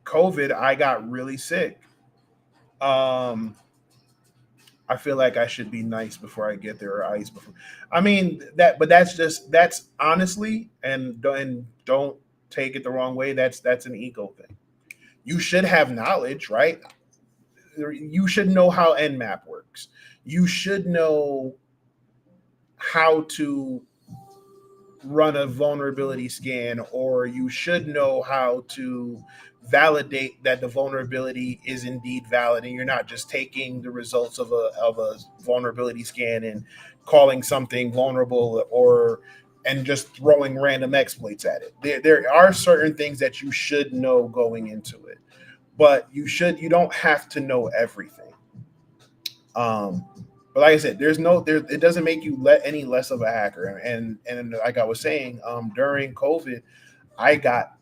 COVID, I got really sick. Um, I feel like I should be nice before I get there, or ice before. I mean but that's honestly, and don't take it the wrong way. That's an ego thing. You should have knowledge, right? You should know how Nmap works. You should know how to run a vulnerability scan, or you should know how to validate that the vulnerability is indeed valid, and you're not just taking the results of a vulnerability scan and calling something vulnerable, or and just throwing random exploits at it. There are certain things that you should know going into it, but you don't have to know everything. um but like I said, it doesn't make you any less of a hacker. And like I was saying, during COVID, I got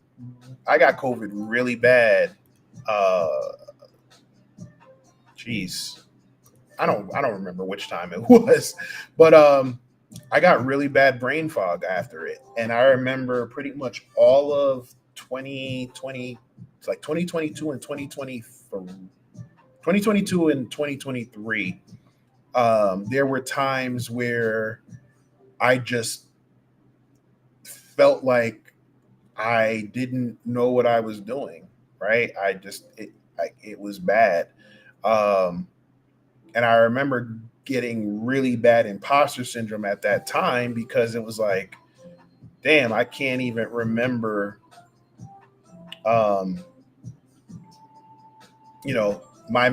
I got COVID really bad. Uh, Jeez, I don't remember which time it was, but I got really bad brain fog after it, and I remember pretty much all of 2020. It's like 2022 and 2022 and 2023. There were times where I just felt like I didn't know what I was doing. Right? It was bad. Um, and I remember getting really bad imposter syndrome at that time, because it was like, damn, I can't even remember, um, my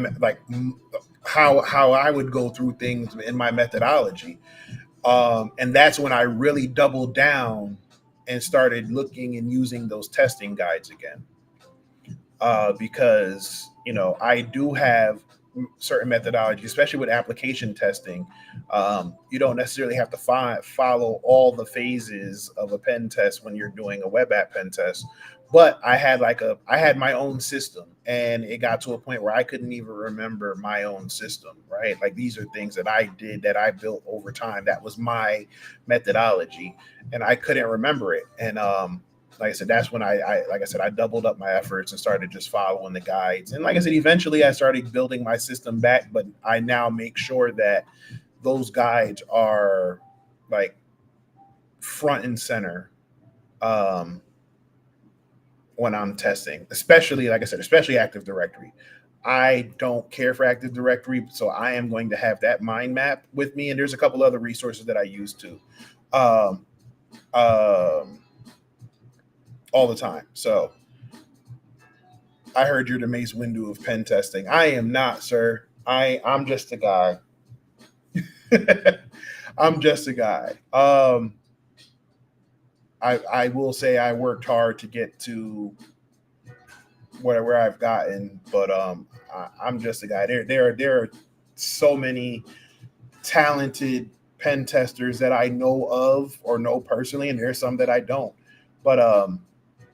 how I would go through things in my methodology. And that's when I really doubled down and started looking and using those testing guides again, because I do have certain methodology, especially with application testing. You don't necessarily have to follow all the phases of a pen test when you're doing a web app pen test. But I had my own system, and it got to a point where I couldn't even remember my own system. Right, like these are things that I did, that I built over time. That was my methodology, and I couldn't remember it. And like I said, that's when like I said, I doubled up my efforts and started just following the guides. And like I said, eventually I started building my system back, but I now make sure that those guides are like front and center, um, when I'm testing, especially like I said, especially Active Directory. I don't care for Active Directory, so I am going to have that mind map with me. And there's a couple other resources that I use too. Um, um, all the time. So I heard you're the Mace Windu of pen testing. I am not, sir. I'm just a guy. I'm just a guy. I will say I worked hard to get to where I've gotten, but I'm just a guy. There are so many talented pen testers that I know of or know personally, and there's some that I don't. But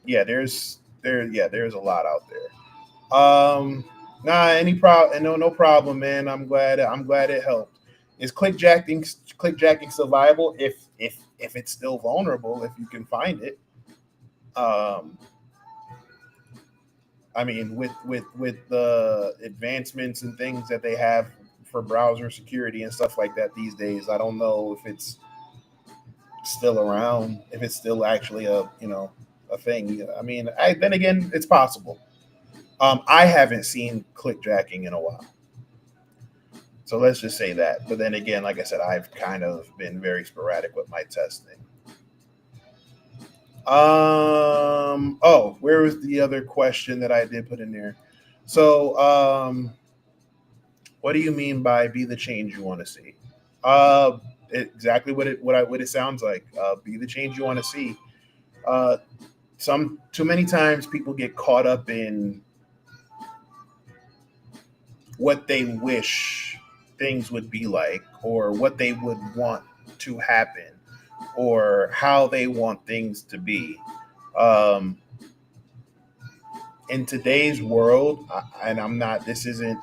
yeah, there's a lot out there. Nah, any problem? No problem, man. I'm glad it helped. Is clickjacking survivable if it's still vulnerable, if you can find it? Um, I mean, with the advancements and things that they have for browser security and stuff like that these days, I don't know if it's still around, if it's still actually a thing. I mean, then again, it's possible. I haven't seen clickjacking in a while. So let's just say that. But then again, like I said, I've kind of been very sporadic with my testing. Where was the other question that I did put in there? So, what do you mean by be the change you want to see? Exactly what it sounds like. Be the change you want to see. Uh, some too many times people get caught up in what they wish things would be like, or what they would want to happen, or how they want things to be. Um, in today's world, and I'm not. This isn't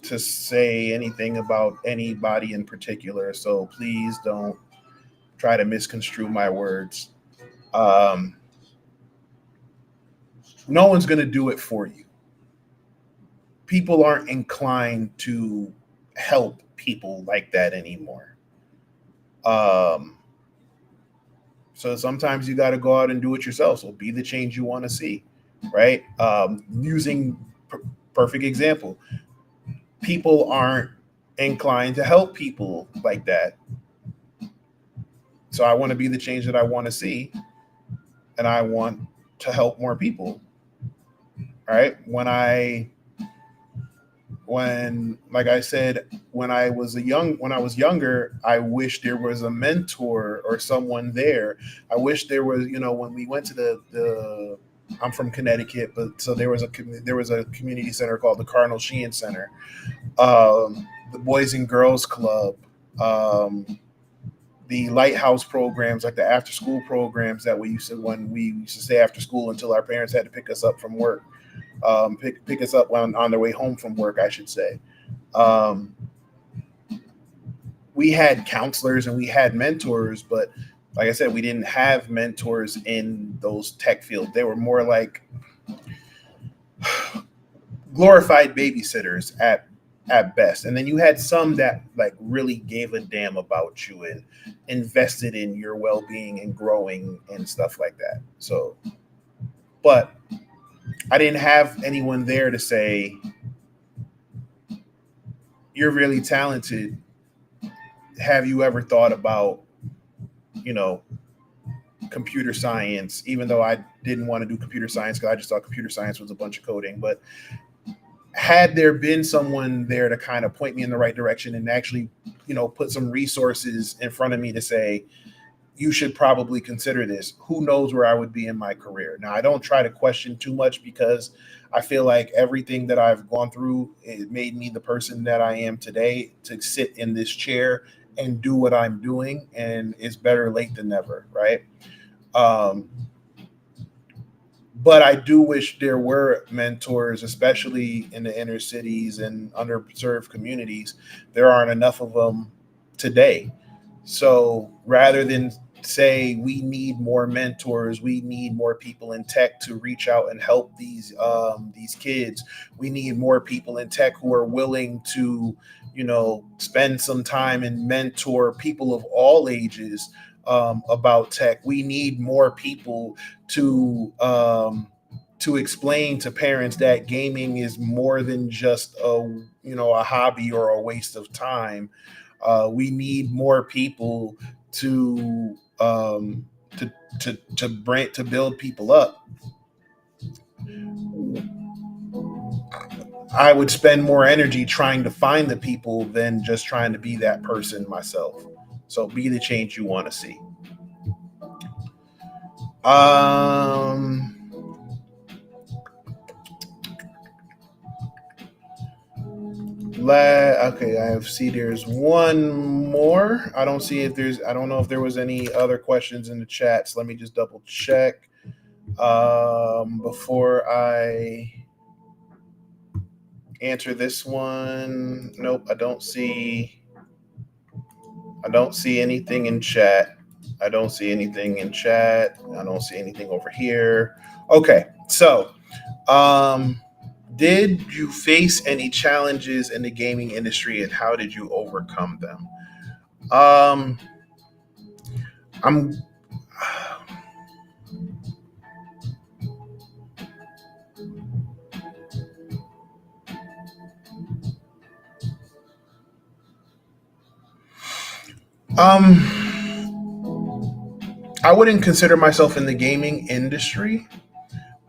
to say anything about anybody in particular. So please don't try to misconstrue my words. Um, no one's going to do it for you. People aren't inclined to help people like that anymore. Um, so sometimes you got to go out and do it yourself. So be the change you want to see, right? Using perfect example, people aren't inclined to help people like that. So I want to be the change that I want to see, and I want to help more people. All right. When like I said, when I was younger, I wish there was a mentor or someone there. I wish there was, when we went to the I'm from Connecticut, but so there was a community center called the Cardinal Sheehan Center, the Boys and Girls Club, the lighthouse programs, like the after school programs that we used to stay after school until our parents had to pick us up from work, pick us up on their way home from work, I should say. Um, we had counselors and we had mentors, but like I said, we didn't have mentors in those tech fields. They were more like glorified babysitters at best. And then you had some that like really gave a damn about you and invested in your well-being and growing and stuff like that. So, but I didn't have anyone there to say, you're really talented. Have you ever thought about, you know, computer science, even though I didn't want to do computer science because I just thought computer science was a bunch of coding. But had there been someone there to kind of point me in the right direction and actually, put some resources in front of me to say, you should probably consider this. Who knows where I would be in my career? Now, I don't try to question too much because I feel like everything that I've gone through, it made me the person that I am today to sit in this chair and do what I'm doing. And it's better late than never, right? Um, but I do wish there were mentors, especially in the inner cities and underserved communities. There aren't enough of them today. So rather than say we need more mentors, we need more people in tech to reach out and help these kids. We need more people in tech who are willing to, spend some time and mentor people of all ages about tech. We need more people to explain to parents that gaming is more than just a hobby or a waste of time. We need more people to to build people up. I would spend more energy trying to find the people than just trying to be that person myself. So be the change you want to see. Um, okay, see there's one more. I don't know if there was any other questions in the chats. Let me just double check before I answer this one. Nope, I don't see anything in chat. I don't see anything in chat. I don't see anything over here. Okay, so um did you face any challenges in the gaming industry and how did you overcome them? Um I'm um I wouldn't consider myself in the gaming industry,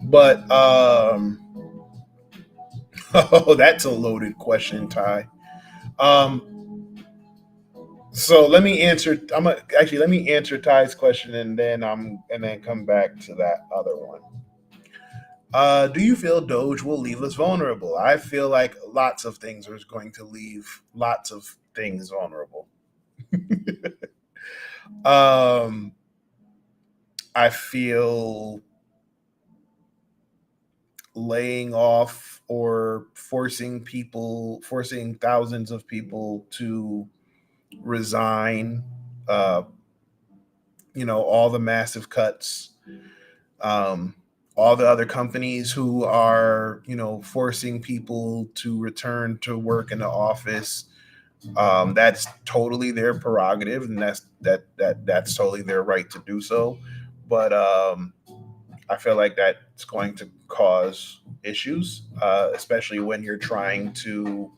but oh, that's a loaded question, Ty. Um so let me answer Ty's question and then come back to that other one. Do you feel Doge will leave us vulnerable? I feel like lots of things are going to leave lots of things vulnerable. Um, I feel laying off or forcing thousands of people to resign, uh, all the massive cuts, um, all the other companies who are, forcing people to return to work in the office. That's totally their prerogative, and that's totally their right to do so. But I feel like that's going to cause issues, especially when you're trying to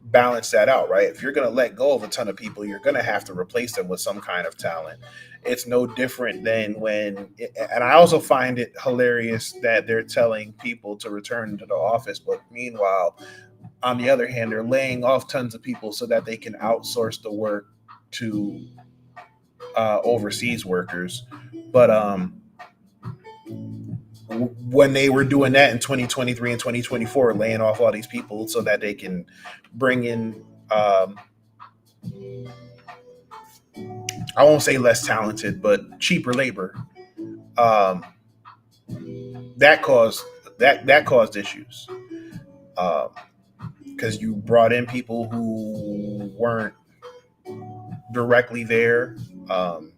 balance that out, right? If you're going to let go of a ton of people, you're going to have to replace them with some kind of talent. It's no different than and I also find it hilarious that they're telling people to return to the office, but meanwhile, on the other hand, they're laying off tons of people so that they can outsource the work to overseas workers. But when they were doing that in 2023 and 2024, laying off all these people so that they can bring in, I won't say less talented, but cheaper labor, um, that caused that caused issues because you brought in people who weren't directly there. Um,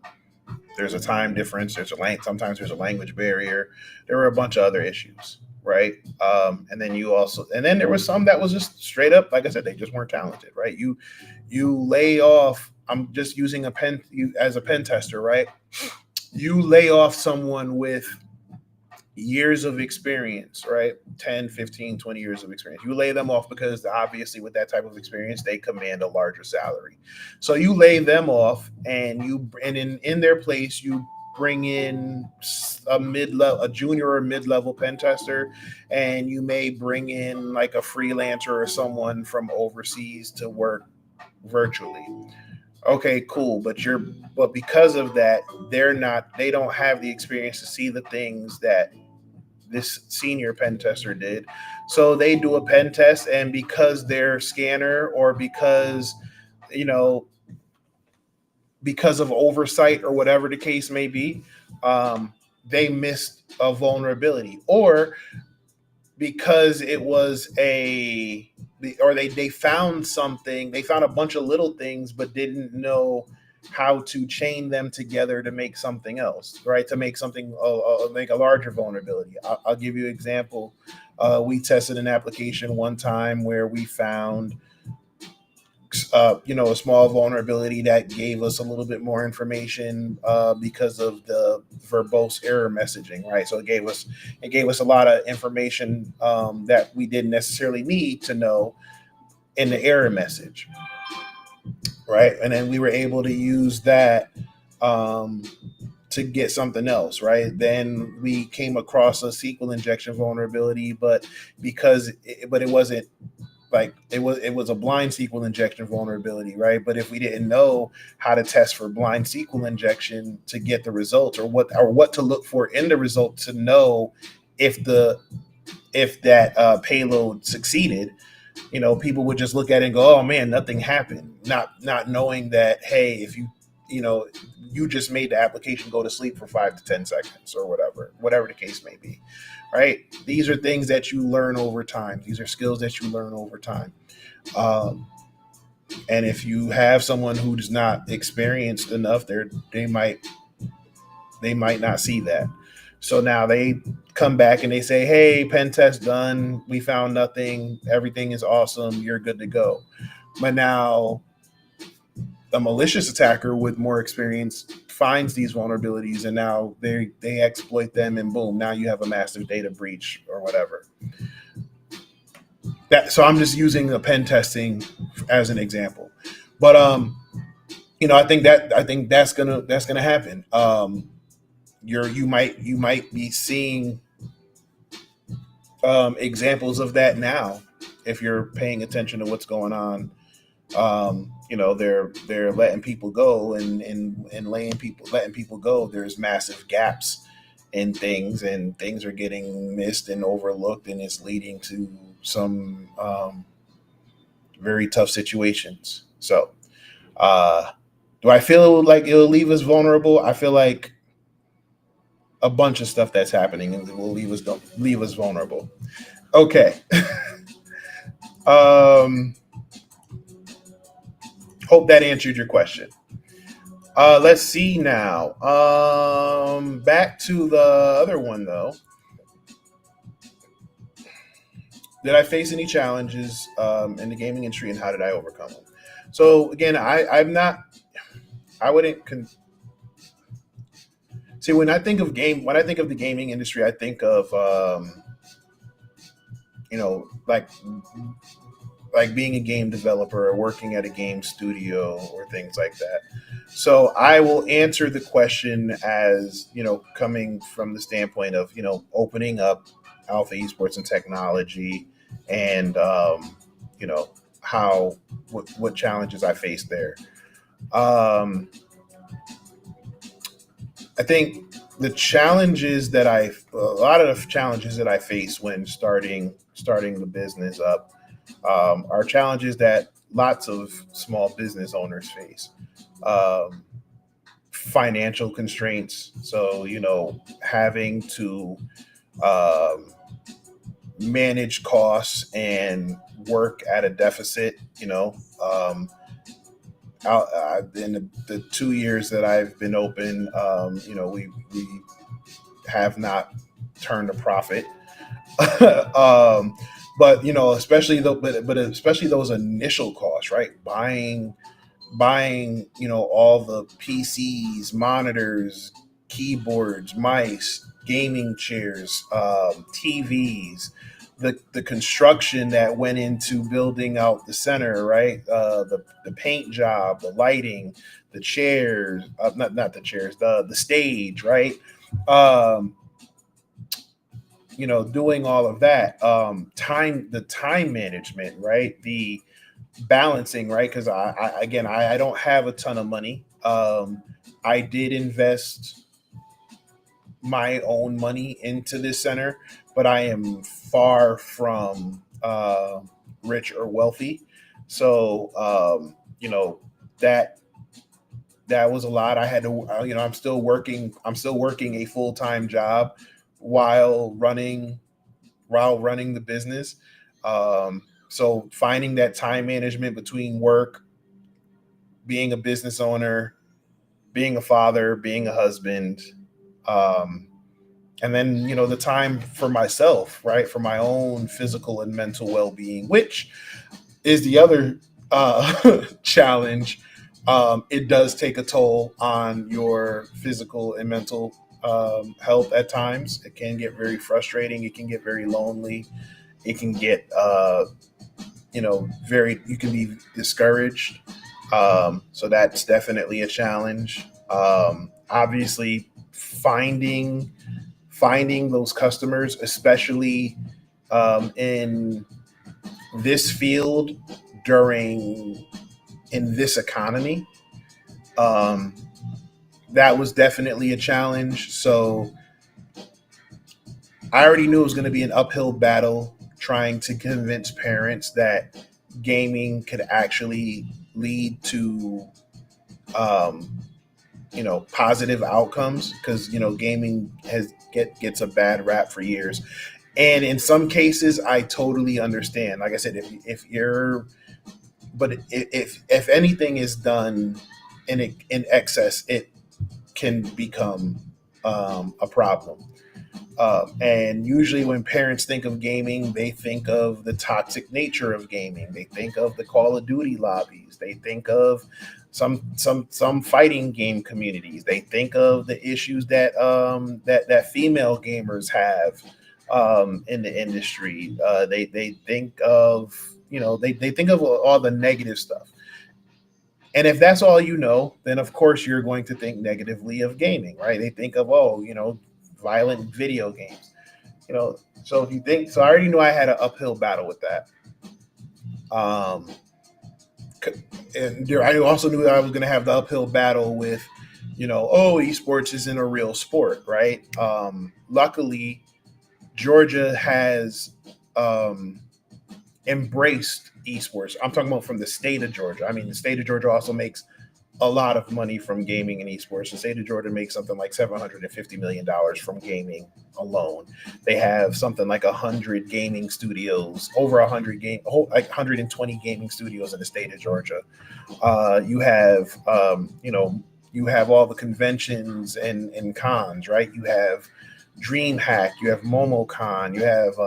there's a time difference. Sometimes there's a language barrier. There were a bunch of other issues, right? And then there was some that was just straight up, like I said, they just weren't talented, right? You lay off. I'm just using as a pen tester, right? You lay off someone with years of experience, right? 10, 15, 20 years of experience. You lay them off because obviously with that type of experience, they command a larger salary. So you lay them off and in their place, you bring in a junior or mid-level pen tester, and you may bring in like a freelancer or someone from overseas to work virtually. Okay, cool. But because of that, they don't have the experience to see the things that this senior pen tester did. So they do a pen test, and because their scanner, or you know, because of oversight or whatever the case may be, they missed a vulnerability, or because it was or they found something, they found a bunch of little things, but didn't know how to chain them together to make something else, right? To make something, make a larger vulnerability. I'll give you an example. We tested an application one time where we found a small vulnerability that gave us a little bit more information because of the verbose error messaging, right? So it gave us a lot of information that we didn't necessarily need to know in the error message, right? And then we were able to use that um, to get something else, right? Then we came across a SQL injection vulnerability, but it wasn't like it was a blind SQL injection vulnerability, right? But if we didn't know how to test for blind SQL injection to get the results, or what to look for in the result to know if that payload succeeded, people would just look at it and go, "Oh man, nothing happened," not knowing that, hey, if you know you just made the application go to sleep for 5 to 10 seconds, or whatever the case may be, right? These are things that you learn over time. These are skills that you learn over time. Um, and if you have someone who's not experienced enough, they might not see that. So now they come back and they say, "Hey, pen test done. We found nothing. Everything is awesome. You're good to go." But now a malicious attacker with more experience finds these vulnerabilities, and now they exploit them, and boom, now you have a massive data breach or whatever. So I'm just using the pen testing as an example. But I think that's gonna happen. You might be seeing examples of that now if you're paying attention to what's going on. They're letting people go, and letting people go. There's massive gaps in things, and things are getting missed and overlooked, and it's leading to some very tough situations. So, uh, do I feel like it'll leave us vulnerable? I feel like a bunch of stuff that's happening and will leave us vulnerable. Okay. um, Hope that answered your question. Let's see now. Back to the other one though. Did I face any challenges in the gaming industry, and how did I overcome them? So again, I'm not. I wouldn't see when I think of the gaming industry. I think of like being a game developer or working at a game studio or things like that. So I will answer the question as, coming from the standpoint of, opening up Alpha Esports and technology, and, you know, what challenges I faced there. Um, I think a lot of the challenges that I faced when starting the business up are challenges that lots of small business owners face. Um, Financial constraints, so having to um, manage costs and work at a deficit. In the 2 years that I've been open, we have not turned a profit. um, but especially but especially those initial costs, right? Buying all the PCs, monitors, keyboards, mice, gaming chairs, TVs, the construction that went into building out the center, right? The paint job, the lighting, the chairs, not the chairs, the stage, right? Um, doing all of that, the time management, right? balancing, right? Because I don't have a ton of money. I did invest my own money into this center, but I am far from rich or wealthy. So that that was a lot. I had to, I'm still working. I'm still working a full time job while running the business. So finding that time management between work, being a business owner, being a father, being a husband, um, and then the time for myself, right, for my own physical and mental well-being, which is the other challenge. It does take a toll on your physical and mental health at times. It can get very frustrating. It can get very lonely. It can get very, you can be discouraged. So that's definitely a challenge. Obviously, finding those customers, especially in this field during in this economy, um, that was definitely a challenge. So I already knew it was going to be an uphill battle trying to convince parents that gaming could actually lead to um, positive outcomes, because gaming gets a bad rap for years, and in some cases I totally understand. Like I said, if you're but if anything is done in excess, it can become a problem. And usually, when parents think of gaming, they think of the toxic nature of gaming. They think of the Call of Duty lobbies. They think of some fighting game communities. They think of the issues that female gamers have in the industry. They think of they think of all the negative stuff. And if that's all you know, then of course you're going to think negatively of gaming, right? They think of, violent video games. So if you think so, I already knew I had an uphill battle with that. Um, and I also knew that I was going to have the uphill battle with, esports isn't a real sport, right? Luckily, Georgia has um, embraced esports. I'm talking about from the state of Georgia. I mean, the state of Georgia also makes a lot of money from gaming and esports. The state of Georgia makes something like $750 million from gaming alone. They have something like 100 gaming studios, over 120 gaming studios in the state of Georgia. You have you have all the conventions and cons, right? You have DreamHack, you have MomoCon, you have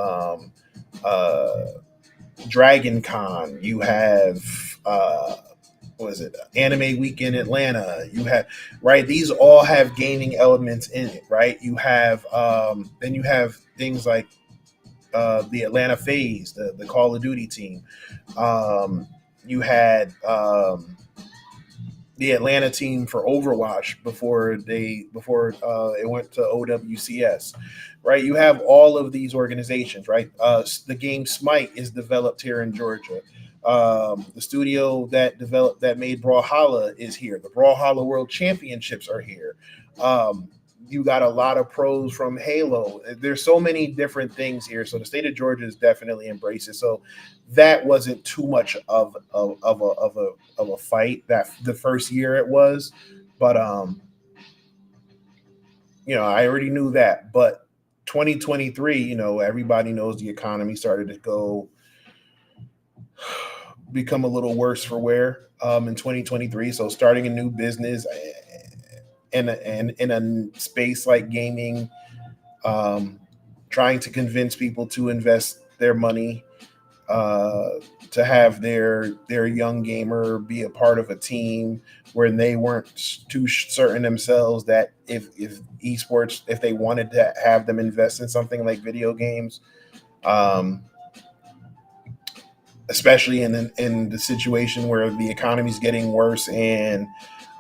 uh, Dragon Con, you have what is it, Anime Week in Atlanta. You have, right, these all have gaming elements in it, right? You have then you have things like the Atlanta Phase, the Call of Duty team. You had the Atlanta team for Overwatch before it went to OWCS, right? You have all of these organizations, right? The game Smite is developed here in Georgia. The studio that made Brawlhalla is here. The Brawlhalla World Championships are here. You got a lot of pros from Halo. There's so many different things here. So the state of Georgia is definitely embraced it. So that wasn't too much of a fight that the first year it was, but I already knew that. But 2023, everybody knows the economy started to become a little worse for wear in 2023. So starting a new business in a space like gaming, um, trying to convince people to invest their money, uh, to have their young gamer be a part of a team where they weren't too certain themselves that if esports, if they wanted to have them invest in something like video games, um, especially in the situation where the economy is getting worse. And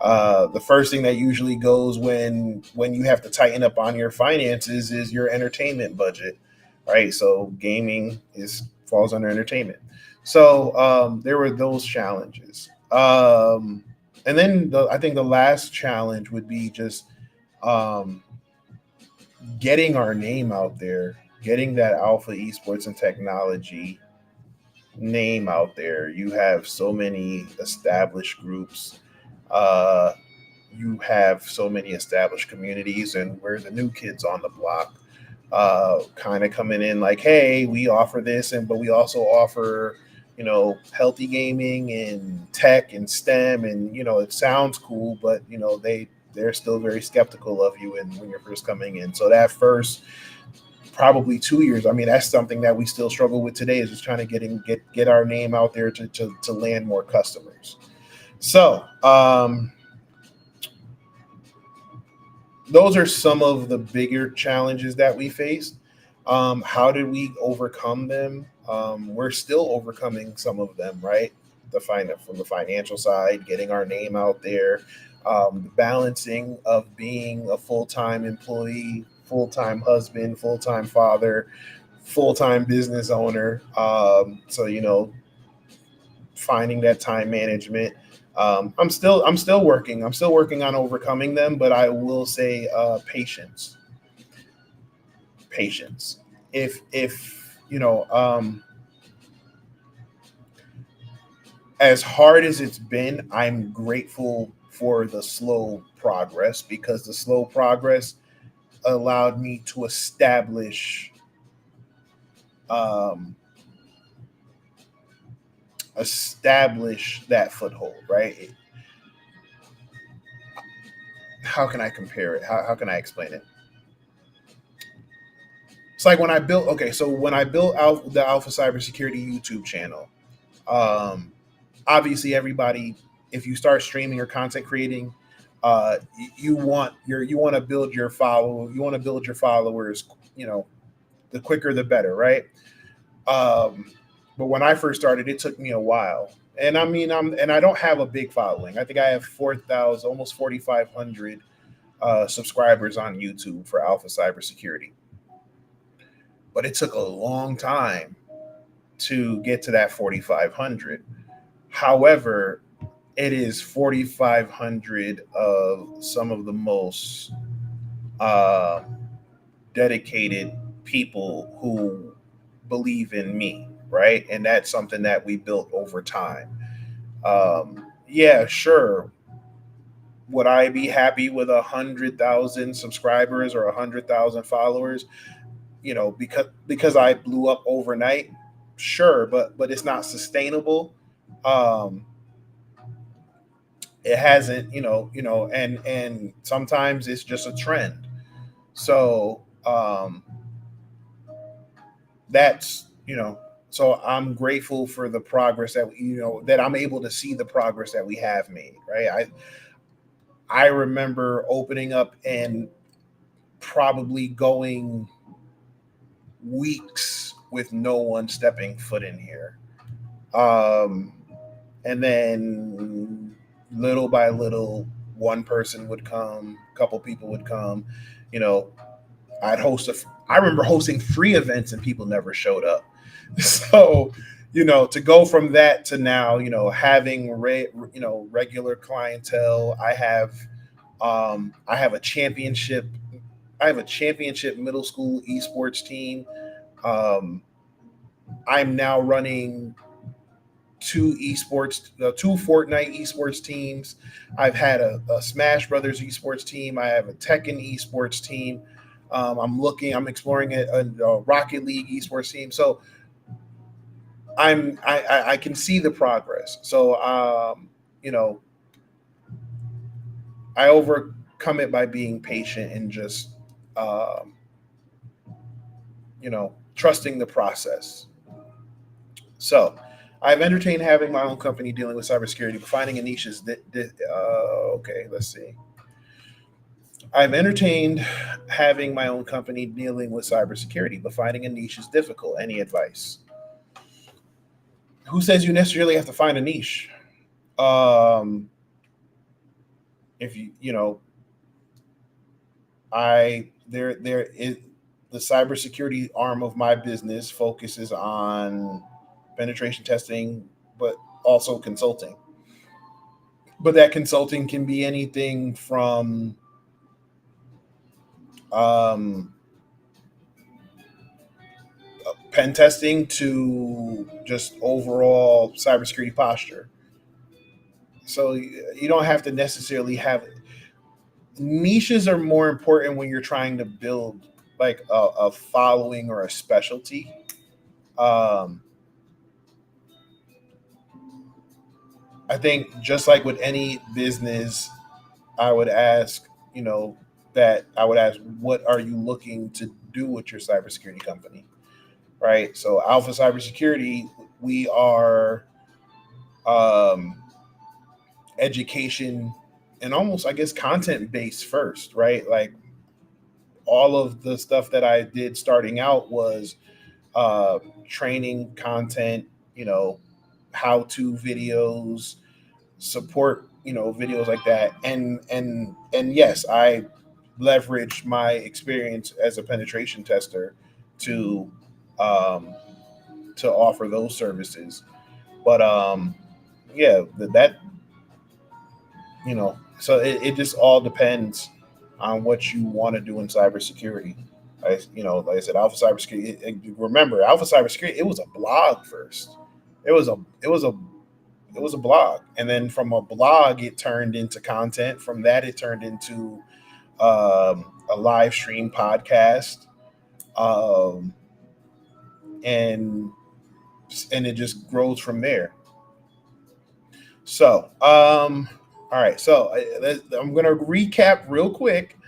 the first thing that usually goes when you have to tighten up on your finances is your entertainment budget, right? So gaming is falls under entertainment. So there were those challenges. And then I think the last challenge would be just um, getting our name out there, getting that Alpha Esports and Technology name out there. You have so many established groups. Uh, you have so many established communities, and we're the new kids on the block, kind of coming in like, hey, we offer this, and but we also offer, healthy gaming and tech and STEM, and it sounds cool, but they're still very skeptical of you, and when you're first coming in. So that first probably 2 years, I mean, that's something that we still struggle with today, is just trying to get our name out there to land more customers. So those are some of the bigger challenges that we faced. How did we overcome them? We're still overcoming some of them, right? From the financial side, getting our name out there, the balancing of being a full time employee, full time husband, full time father, full time business owner. So finding that time management. I'm still working. I'm still working on overcoming them, but I will say patience. Patience. If as hard as it's been, I'm grateful for the slow progress, because the slow progress allowed me to um, establish that foothold. Right? How can I compare it? How can I explain it? It's like when I built. Okay, so when I built out the Alpha Cybersecurity YouTube channel, um, obviously everybody, if you start streaming or content creating, you want to build your followers, the quicker the better, right? But when I first started, it took me a while. And I mean, I don't have a big following. I think I have 4,000, almost 4,500 subscribers on YouTube for Alpha Cybersecurity. But it took a long time to get to that 4,500. However, it is 4,500 of some of the most uh, dedicated people who believe in me, right? And that's something that we built over time. Yeah, sure. Would I be happy with 100,000 subscribers or 100,000 followers? Because I blew up overnight. Sure, but it's not sustainable. Um, it hasn't, and sometimes it's just a trend. So that's so I'm grateful for the progress that I'm able to see the progress that we have made, right? I remember opening up and probably going weeks with no one stepping foot in here. um and then little by little, one person would come, a couple people would come. you know I remember hosting free events and people never showed up. So, to go from that to now, having regular clientele. I have a championship. I have a championship middle school esports team. Um, I'm now running two Fortnite esports teams. I've had a Smash Brothers esports team. I have a Tekken esports team. I'm exploring a Rocket League esports team. So I can see the progress. So you know, I overcome it by being patient and just um, trusting the process. So I've entertained having my own company dealing with cybersecurity, but finding a niche is okay. Let's see. I've entertained having my own company dealing with cybersecurity, but finding a niche is difficult. Any advice? Who says you necessarily have to find a niche? Um, if there is the cybersecurity arm of my business focuses on penetration testing, but also consulting. But that consulting can be anything from um, pen testing to just overall cybersecurity posture. So you don't have to necessarily have niches are more important when you're trying to build like a following or a specialty. Um, I think just like with any business, I would ask, you know, that I would ask, what are you looking to do with your cybersecurity company, right? So Alpha Cybersecurity, we are um, education and almost, I guess, content based first, right? Like all of the stuff that I did starting out was uh, training content, you know, how to videos, support, you know, videos like that. And yes, I leverage my experience as a penetration tester to um, to offer those services. But yeah, that you know, so it just all depends on what you want to do in cybersecurity. You know, like I said, Alpha Cybersecurity. Remember, Alpha Cybersecurity. It was a blog first. It was a it was a it was a blog, and then from a blog, it turned into content. From that, it turned into a live stream podcast, um, and and it just grows from there. So, all right. So I'm going to recap real quick.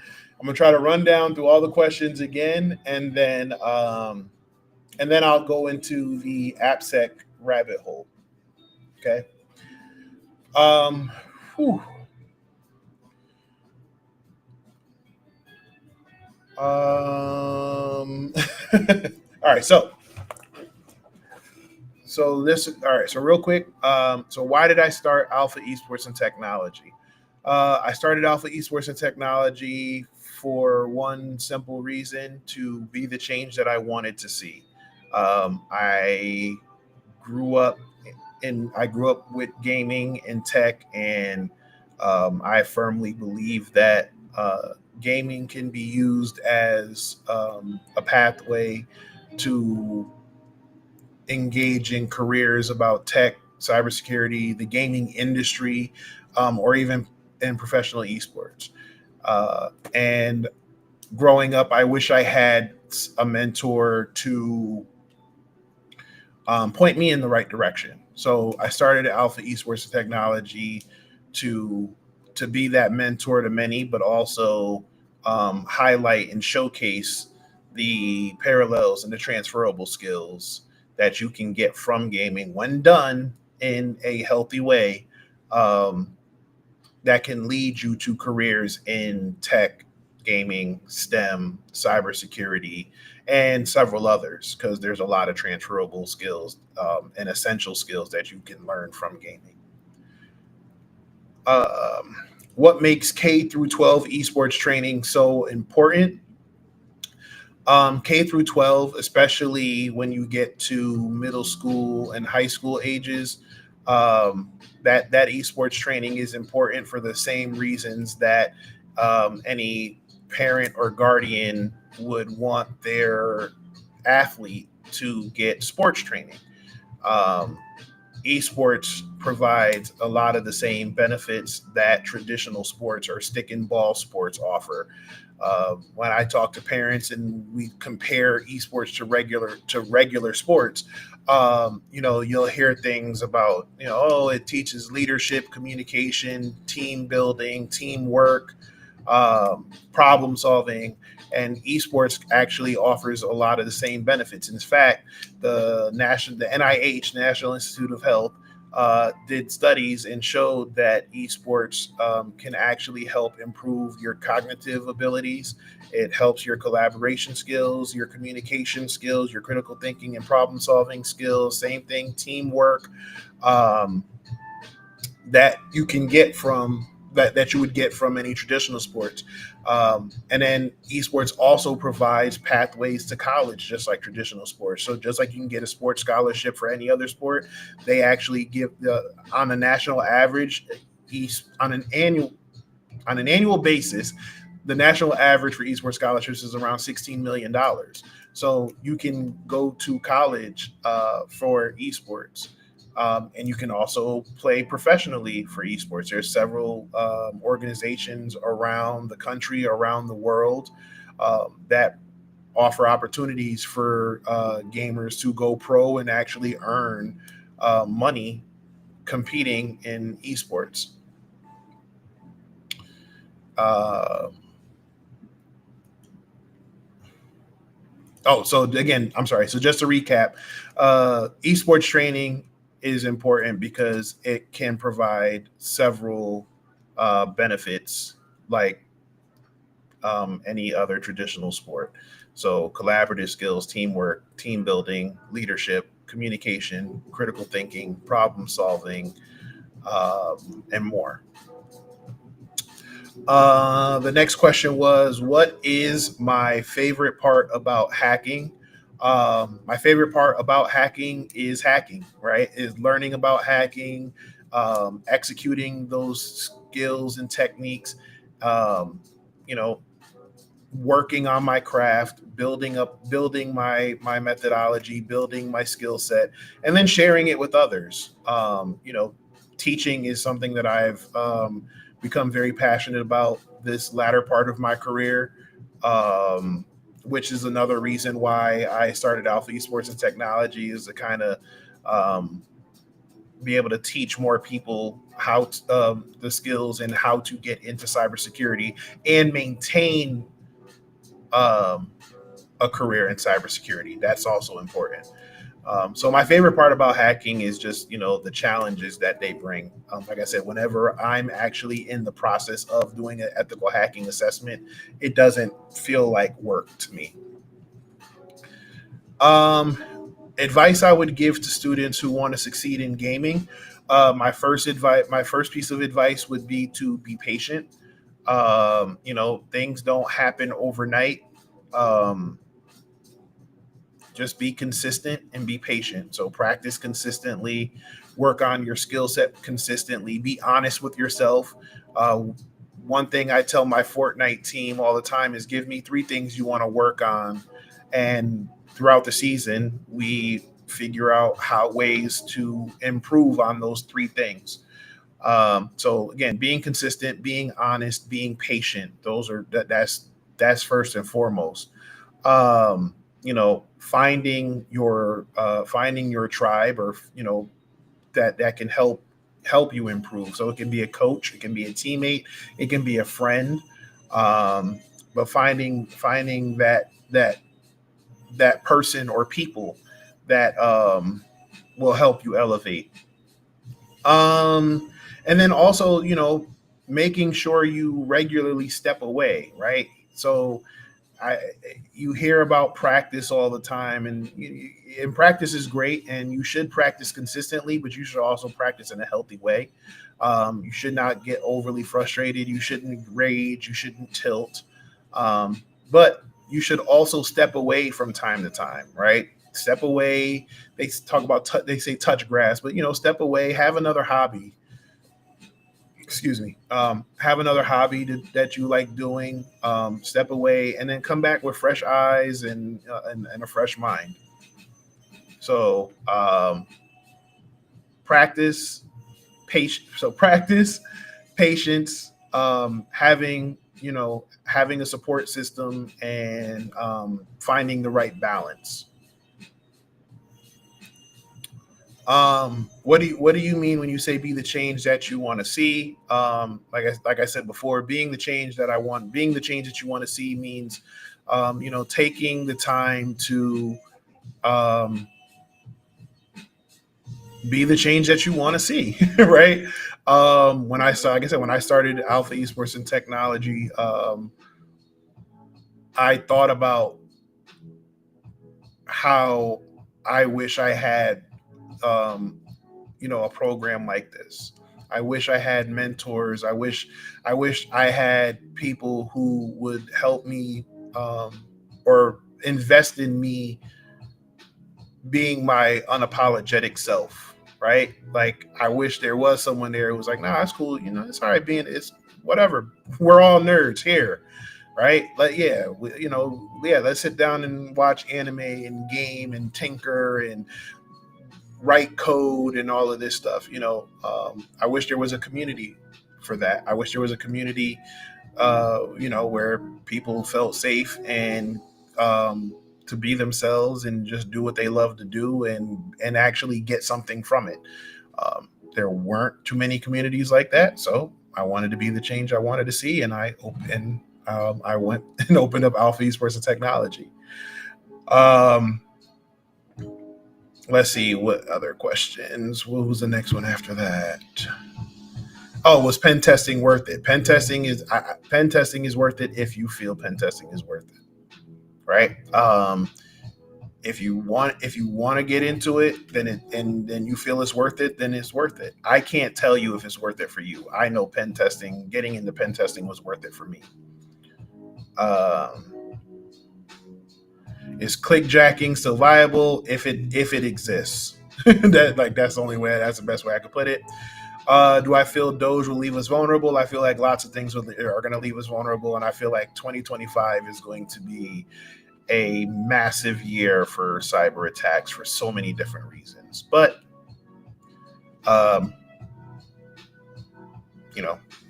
I'm going to try to run down through all the questions again, and then I'll go into the Appsec rabbit hole. Okay. Um, whew. All right. All right. So real quick. So why did I start Alpha Esports and Technology? I started Alpha Esports and Technology for one simple reason: to be the change that I wanted to see. I grew up I grew up with gaming and tech, and I firmly believe that gaming can be used as a pathway to engage in careers about tech, cybersecurity, the gaming industry, or even in professional esports. And growing up, I wish I had a mentor to point me in the right direction. So I started at Alpha Esports and Technology to to be that mentor to many, but also highlight and showcase the parallels and the transferable skills that you can get from gaming when done in a healthy way, um, that can lead you to careers in tech, gaming, STEM, cybersecurity, and several others, because there's a lot of transferable skills and essential skills that you can learn from gaming. Um, what makes K through 12 esports training so important? K through 12, especially when you get to middle school and high school ages, um, that esports training is important for the same reasons that any parent or guardian would want their athlete to get sports training. Um, Esports provides a lot of the same benefits that traditional sports or stick and ball sports offer. When I talk to parents and we compare esports to regular sports, you know, you'll hear things about, you know, oh, it teaches leadership, communication, team building, teamwork, problem solving, and esports actually offers a lot of the same benefits. In fact, the NIH, National Institute of Health, did studies and showed that esports can actually help improve your cognitive abilities. It helps your collaboration skills, your communication skills, your critical thinking and problem solving skills. Same thing, teamwork, um, that you can get from that you would get from any traditional sports. And then esports also provides pathways to college, just like traditional sports. So just like you can get a sports scholarship for any other sport, they actually give on a national average, on an annual basis, the national average for esports scholarships is around $16 million. So you can go to college for esports. And you can also play professionally for esports. There's several organizations around the country, around the world, that offer opportunities for gamers to go pro and actually earn money competing in esports. Uh, so again, I'm sorry. So just to recap, esports training is important because it can provide several benefits, like any other traditional sport. So collaborative skills, teamwork, team building, leadership, communication, critical thinking, problem solving, and more. The next question was, what is my favorite part about hacking? My favorite part about hacking, right? Is learning about hacking, executing those skills and techniques, um, you know, working on my craft, building my methodology, building my skill set, and then sharing it with others. Teaching is something that I've become very passionate about this latter part of my career, um, which is another reason why I started Alpha Esports and Technology, is to kind of um, be able to teach more people the skills and how to get into cybersecurity and maintain um, a career in cybersecurity. That's also important. So my favorite part about hacking is just the challenges that they bring. Like I said, whenever I'm actually in the process of doing an ethical hacking assessment, it doesn't feel like work to me. Um, Advice I would give to students who want to succeed in gaming. My first piece of advice would be to be patient. Things don't happen overnight. Um, just be consistent and be patient. So practice consistently, work on your skill set consistently, be honest with yourself. One thing I tell my Fortnite team all the time is, give me three things you want to work on, and throughout the season we figure out how ways to improve on those three things. So again, being consistent, being honest, being patient, that's first and foremost. Finding your tribe, or that can help you improve. So it can be a coach, it can be a teammate, it can be a friend. But finding that person or people that will help you elevate. And then also, making sure you regularly step away, right? So I you hear about practice all the time, and practice is great, and you should practice consistently, but you should also practice in a healthy way. You should not get overly frustrated. You shouldn't rage. You shouldn't tilt. But you should also step away from time to time, right? Step away. They talk about they say touch grass, but step away. Have another hobby. Excuse me. Have another hobby that you like doing. Step away and then come back with fresh eyes and a fresh mind. So practice patience. So practice patience. Having a support system, and finding the right balance. What do you mean when you say be the change that you want to see? Like I said before, being the change that I want, being the change that you want to see means, taking the time to um, be the change that you want to see, right? Like I said, when I started Alpha Esports and Technology, I thought about how I wish I had, um, a program like this. I wish I had mentors. I wish I had people who would help me, or invest in me being my unapologetic self, right? Like, I wish there was someone there who was like, nah, it's cool. It's all right being, it's whatever. We're all nerds here, right? Like, yeah, yeah, let's sit down and watch anime and game and tinker and write code and all of this stuff. I wish there was a community for that. I wish there was a community, where people felt safe and, to be themselves and just do what they love to do and actually get something from it. There weren't too many communities like that, so I wanted to be the change I wanted to see, and I went and opened up Alpha Esports and Technology. Let's see what other questions. What was the next one after that? Oh, was pen testing worth it? Pen testing is worth it if you feel pen testing is worth it, right? If you want to get into it, then you feel it's worth it, then it's worth it. I can't tell you if it's worth it for you. I know getting into pen testing was worth it for me. Is clickjacking still viable if it exists? That's the only way. That's the best way I could put it. Do I feel Doge will leave us vulnerable? I feel like lots of things are going to leave us vulnerable, and I feel like 2025 is going to be a massive year for cyber attacks for so many different reasons. But,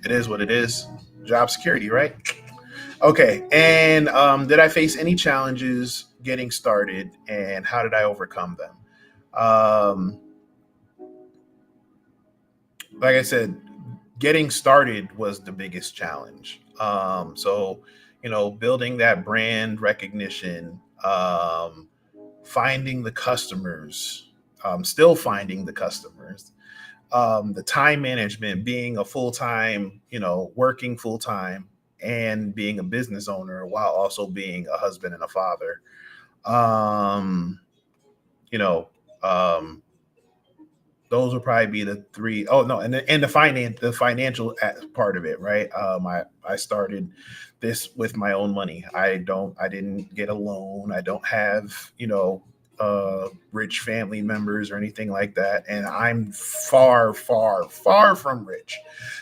it is what it is. Job security, right? Okay. And did I face any challenges getting started, and how did I overcome them? Like I said, getting started was the biggest challenge. So, building that brand recognition, finding the customers, still finding the customers, the time management, being a full-time, working full-time and being a business owner while also being a husband and a father. You know, those would probably be the three. Oh no, and the financial part of it, right? I started this with my own money. I didn't get a loan. I don't have rich family members or anything like that, and I'm far from rich.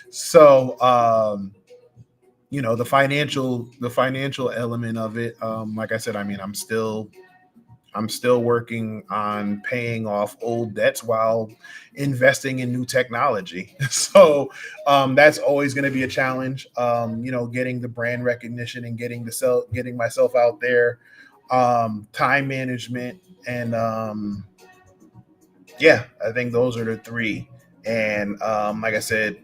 So the financial element of it, like I said, I mean, I'm still working on paying off old debts while investing in new technology. So that's always going to be a challenge. Getting the brand recognition and getting myself out there, time management, and yeah, I think those are the three. And like I said,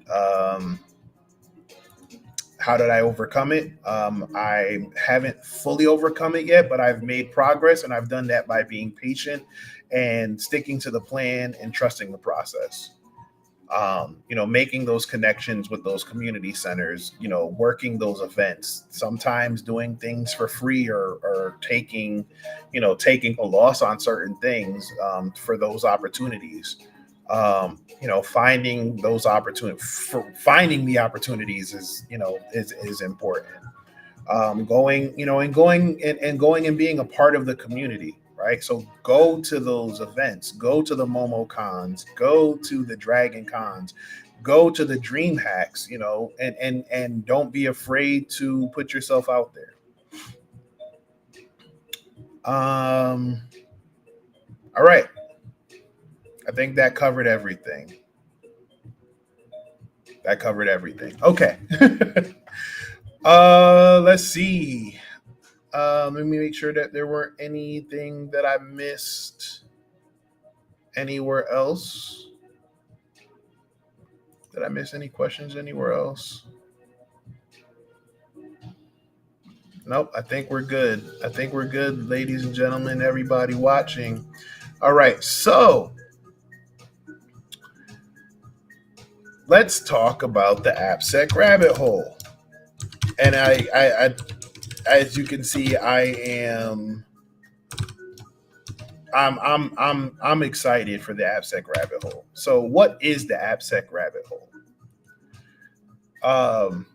how did I overcome it? I haven't fully overcome it yet, but I've made progress, and I've done that by being patient and sticking to the plan and trusting the process. Making those connections with those community centers, working those events, sometimes doing things for free or taking a loss on certain things for those opportunities. Finding those finding the opportunities is important. Going and being a part of the community, right? So go to those events, go to the Momo cons, go to the Dragon cons, go to the Dream Hacks, and don't be afraid to put yourself out there. All right. I think that covered everything. Okay. Let's see. Let me make sure that there weren't anything that I missed anywhere else. Did I miss any questions anywhere else? Nope. I think we're good. Ladies and gentlemen, everybody watching. All right. So let's talk about the Appsec Rabbit Hole. And I as you can see, I'm excited for the Appsec Rabbit Hole. So what is the Appsec Rabbit Hole? Um,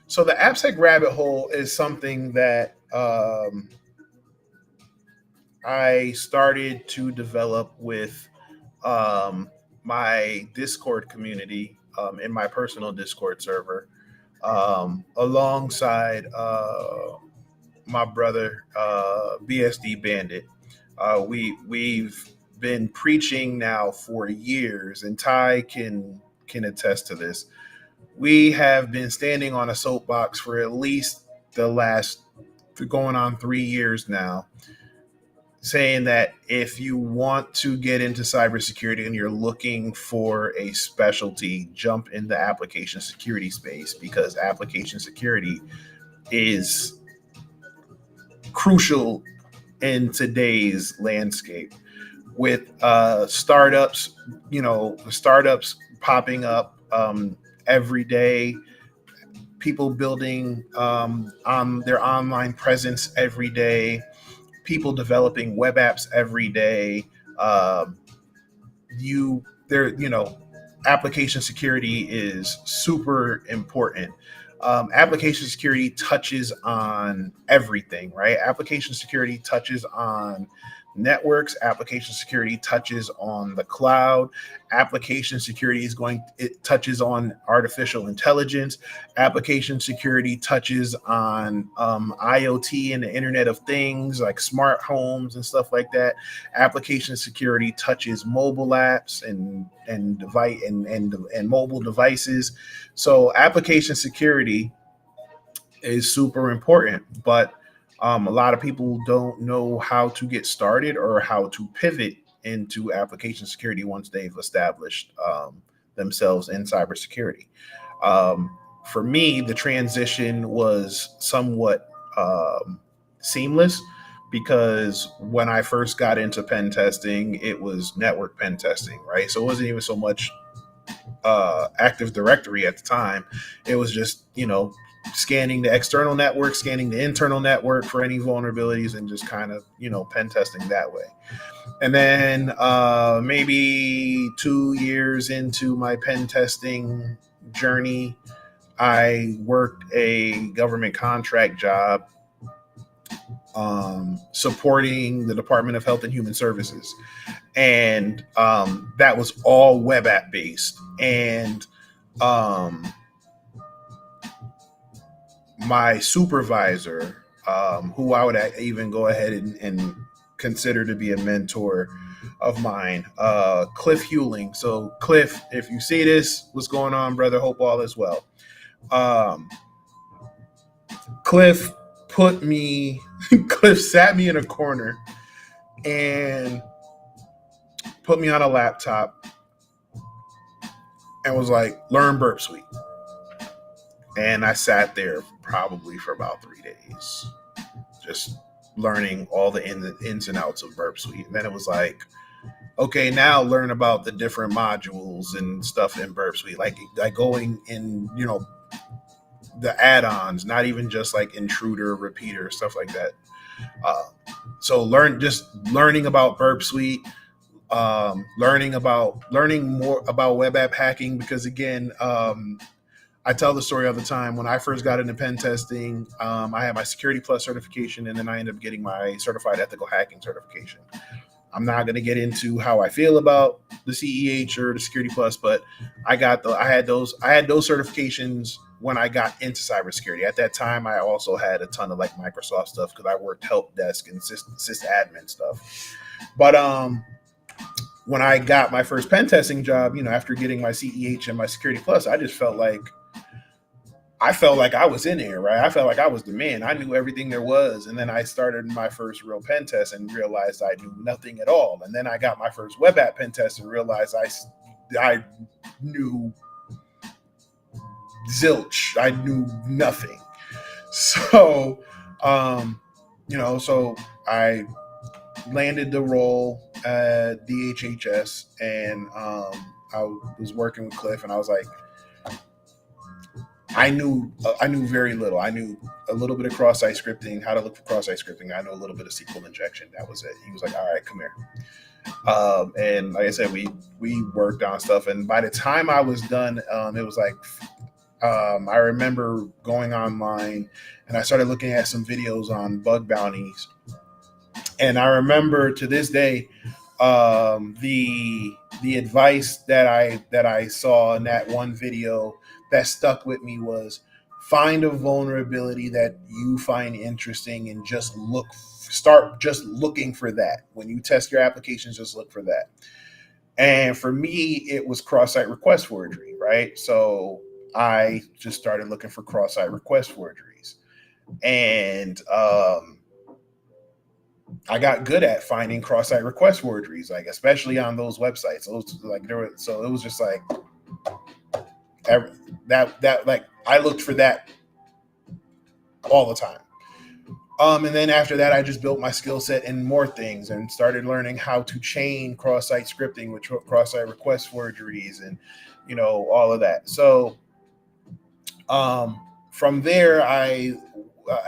so the Appsec Rabbit Hole is something that I started to develop with um, my Discord community in my personal Discord server, alongside my brother BSD Bandit. We've been preaching now for years, and Ty can attest to this. We have been standing on a soapbox for at least the last going on 3 years now, saying that if you want to get into cybersecurity and you're looking for a specialty, jump in the application security space, because application security is crucial in today's landscape with startups popping up every day, people building on their online presence every day, people developing web apps every day. Um, you there, application security is super important. Application security touches on everything, right? Application security touches on networks. Application security touches on the cloud. Application security it touches on artificial intelligence. Application security touches on IoT and the Internet of Things, like smart homes and stuff like that. Application security touches mobile apps and device and mobile devices. So application security is super important, but a lot of people don't know how to get started or how to pivot into application security once they've established themselves in cybersecurity. For me, the transition was somewhat seamless, because when I first got into pen testing, it was network pen testing, right? So it wasn't even so much Active Directory at the time. It was just, scanning the external network, scanning the internal network for any vulnerabilities, and just kind of, pen testing that way. And then maybe 2 years into my pen testing journey, I worked a government contract job supporting the Department of Health and Human Services. And that was all web app based. And my supervisor, who I would even go ahead and consider to be a mentor of mine, Cliff Hewling. So, Cliff, if you see this, what's going on, brother? Hope all is well. Cliff Cliff sat me in a corner and put me on a laptop and was like, learn Burp Suite. And I sat there probably for about 3 days, just learning all the ins and outs of Burp Suite. And then it was like, okay, now learn about the different modules and stuff in Burp Suite, like going in, the add-ons, not even just like intruder, repeater, stuff like that. So learning about Burp Suite, learning more about web app hacking, because again, I tell the story all the time. When I first got into pen testing, I had my Security Plus certification, and then I ended up getting my Certified Ethical Hacking certification. I'm not going to get into how I feel about the CEH or the Security Plus, but I had those certifications when I got into cybersecurity. At that time, I also had a ton of like Microsoft stuff because I worked help desk and sysadmin stuff. But when I got my first pen testing job, after getting my CEH and my Security Plus, I felt like I was in there, right? I felt like I was the man. I knew everything there was. And then I started my first real pen test and realized I knew nothing at all. And then I got my first web app pen test and realized I knew zilch. I knew nothing. So, so I landed the role at DHHS, and I was working with Cliff, and I was like, I knew very little. I knew a little bit of cross-site scripting, how to look for cross-site scripting. I know a little bit of SQL injection. That was it. He was like, all right, come here. And like I said, we worked on stuff, and by the time I was done, it was like I remember going online and I started looking at some videos on bug bounties, and I remember to this day the advice that I saw in that one video that stuck with me was find a vulnerability that you find interesting and just start just looking for that. When you test your applications, just look for that. And for me, it was cross-site request forgery, right? So I just started looking for cross-site request forgeries, and I got good at finding cross-site request forgeries, like especially on those websites. Those like there were, so it was just like every, that like I looked for that all the time. And then after that, I just built my skill set in more things and started learning how to chain cross-site scripting with cross-site request forgeries and all of that. So from there, I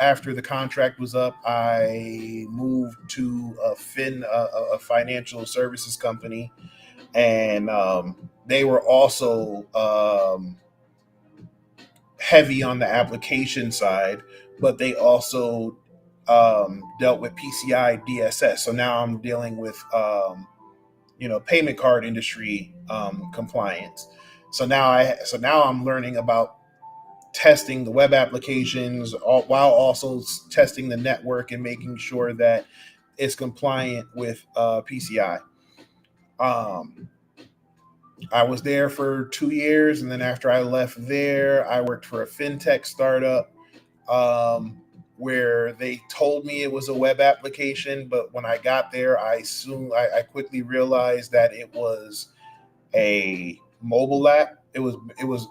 after the contract was up, I moved to a financial services company, and they were also heavy on the application side, but they also dealt with PCI DSS. So now I'm dealing with payment card industry compliance. So now I'm learning about testing the web applications while also testing the network and making sure that it's compliant with PCI. Um, I was there for 2 years, and then after I left there, I worked for a fintech startup where they told me it was a web application, but when I got there, I quickly realized that it was a mobile app. It was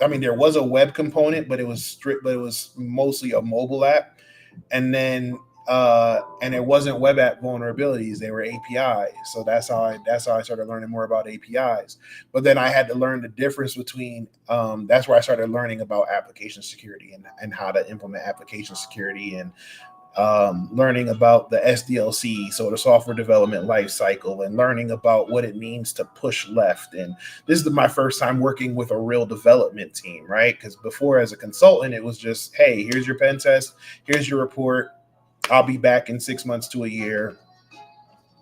I mean, there was a web component, but it was mostly a mobile app. And it wasn't web app vulnerabilities; they were APIs. So that's how I started learning more about APIs. But then I had to learn the difference between. That's where I started learning about application security and how to implement application security, and learning about the SDLC, so the software development life cycle, and learning about what it means to push left. And this is my first time working with a real development team, right? Because before, as a consultant, it was just, hey, here's your pen test, here's your report, I'll be back in 6 months to a year,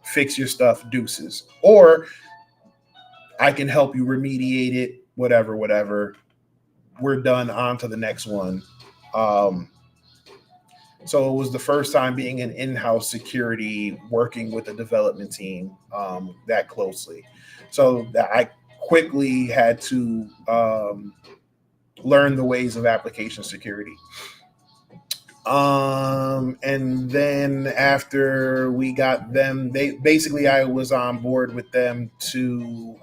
fix your stuff, deuces. Or I can help you remediate it, whatever. We're done, on to the next one. Um, So it was the first time being an in-house security, working with a development team that closely. So that I quickly had to learn the ways of application security. And then after we got them, I was on board with them to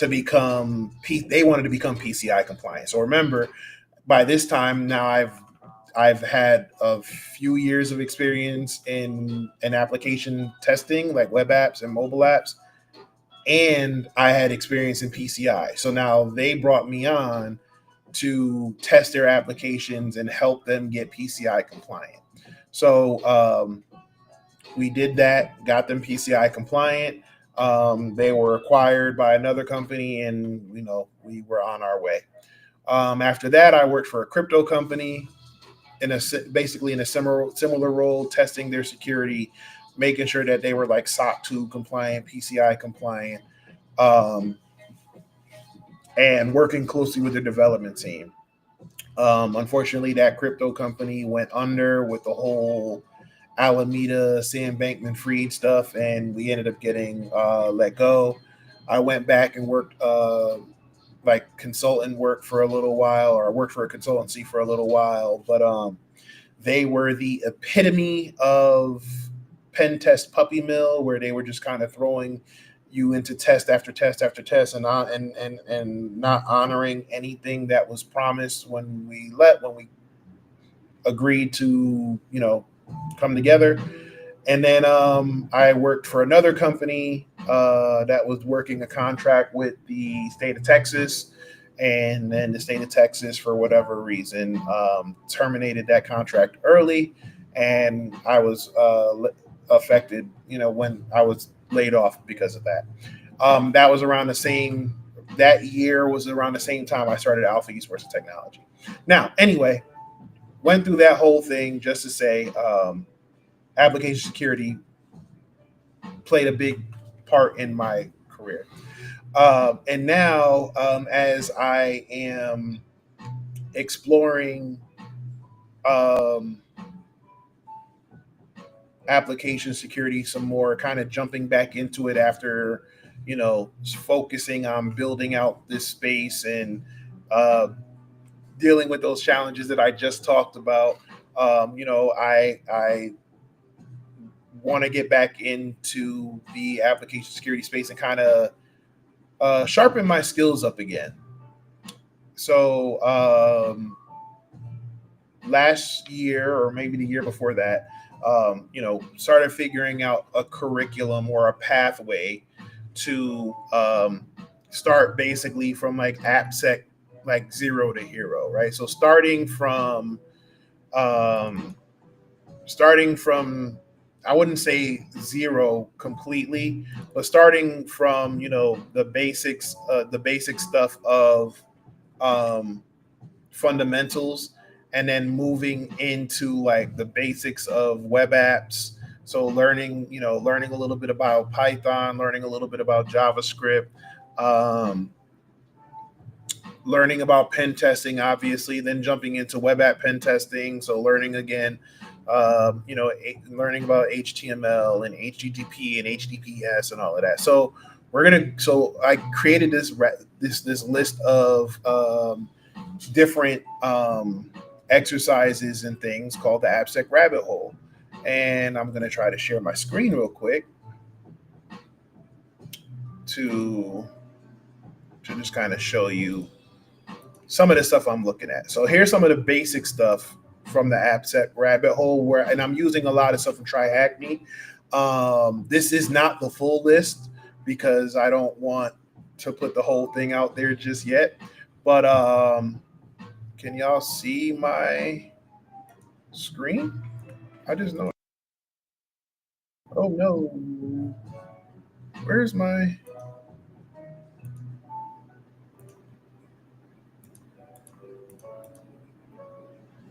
become they wanted to become PCI compliant. So remember, by this time now I've had a few years of experience in application testing, like web apps and mobile apps, and I had experience in PCI. So now they brought me on to test their applications and help them get PCI compliant. So we did that, got them PCI compliant. They were acquired by another company, and we were on our way. After that, I worked for a crypto company basically in a similar role, testing their security, making sure that they were like SOC 2 compliant, PCI compliant, um, and working closely with the development team. Unfortunately, that crypto company went under with the whole Alameda, Sam Bankman Fried stuff, and we ended up getting let go. I went back and worked like consultant work for a little while, or I worked for a consultancy for a little while, but they were the epitome of pen test puppy mill, where they were just kind of throwing you into test after test after test, and not honoring anything that was promised when we agreed to come together. And then I worked for another company that was working a contract with the state of Texas. And then the state of Texas, for whatever reason, terminated that contract early. And affected, when I was laid off because of that. That was around the same, that year was around the same time I started Alpha Esports and Technology. Now, anyway, went through that whole thing just to say application security played a big part in my career. And now, as I am exploring um, application security some more, kind of jumping back into it after, focusing on building out this space and uh, dealing with those challenges that I just talked about. I want to get back into the application security space and kind of sharpen my skills up again. So last year, or maybe the year before that, started figuring out a curriculum or a pathway to start basically from like Appsec, like zero to hero, right? So um, starting from, I wouldn't say zero completely, but starting from the basic stuff of um, fundamentals, and then moving into like the basics of web apps. So learning a little bit about Python, learning a little bit about JavaScript, um, learning about pen testing, obviously, then jumping into web app pen testing. So learning again, learning about HTML and HTTP and HTTPS and all of that. So so I created this list of different exercises and things called the Appsec Rabbit Hole. And I'm going to try to share my screen real quick to just kind of show you some of the stuff I'm looking at. So here's some of the basic stuff from the Appsec Rabbit Hole, and I'm using a lot of stuff from TryHackMe. This is not the full list because I don't want to put the whole thing out there just yet. But can y'all see my screen? I just know. Oh no. Where's my...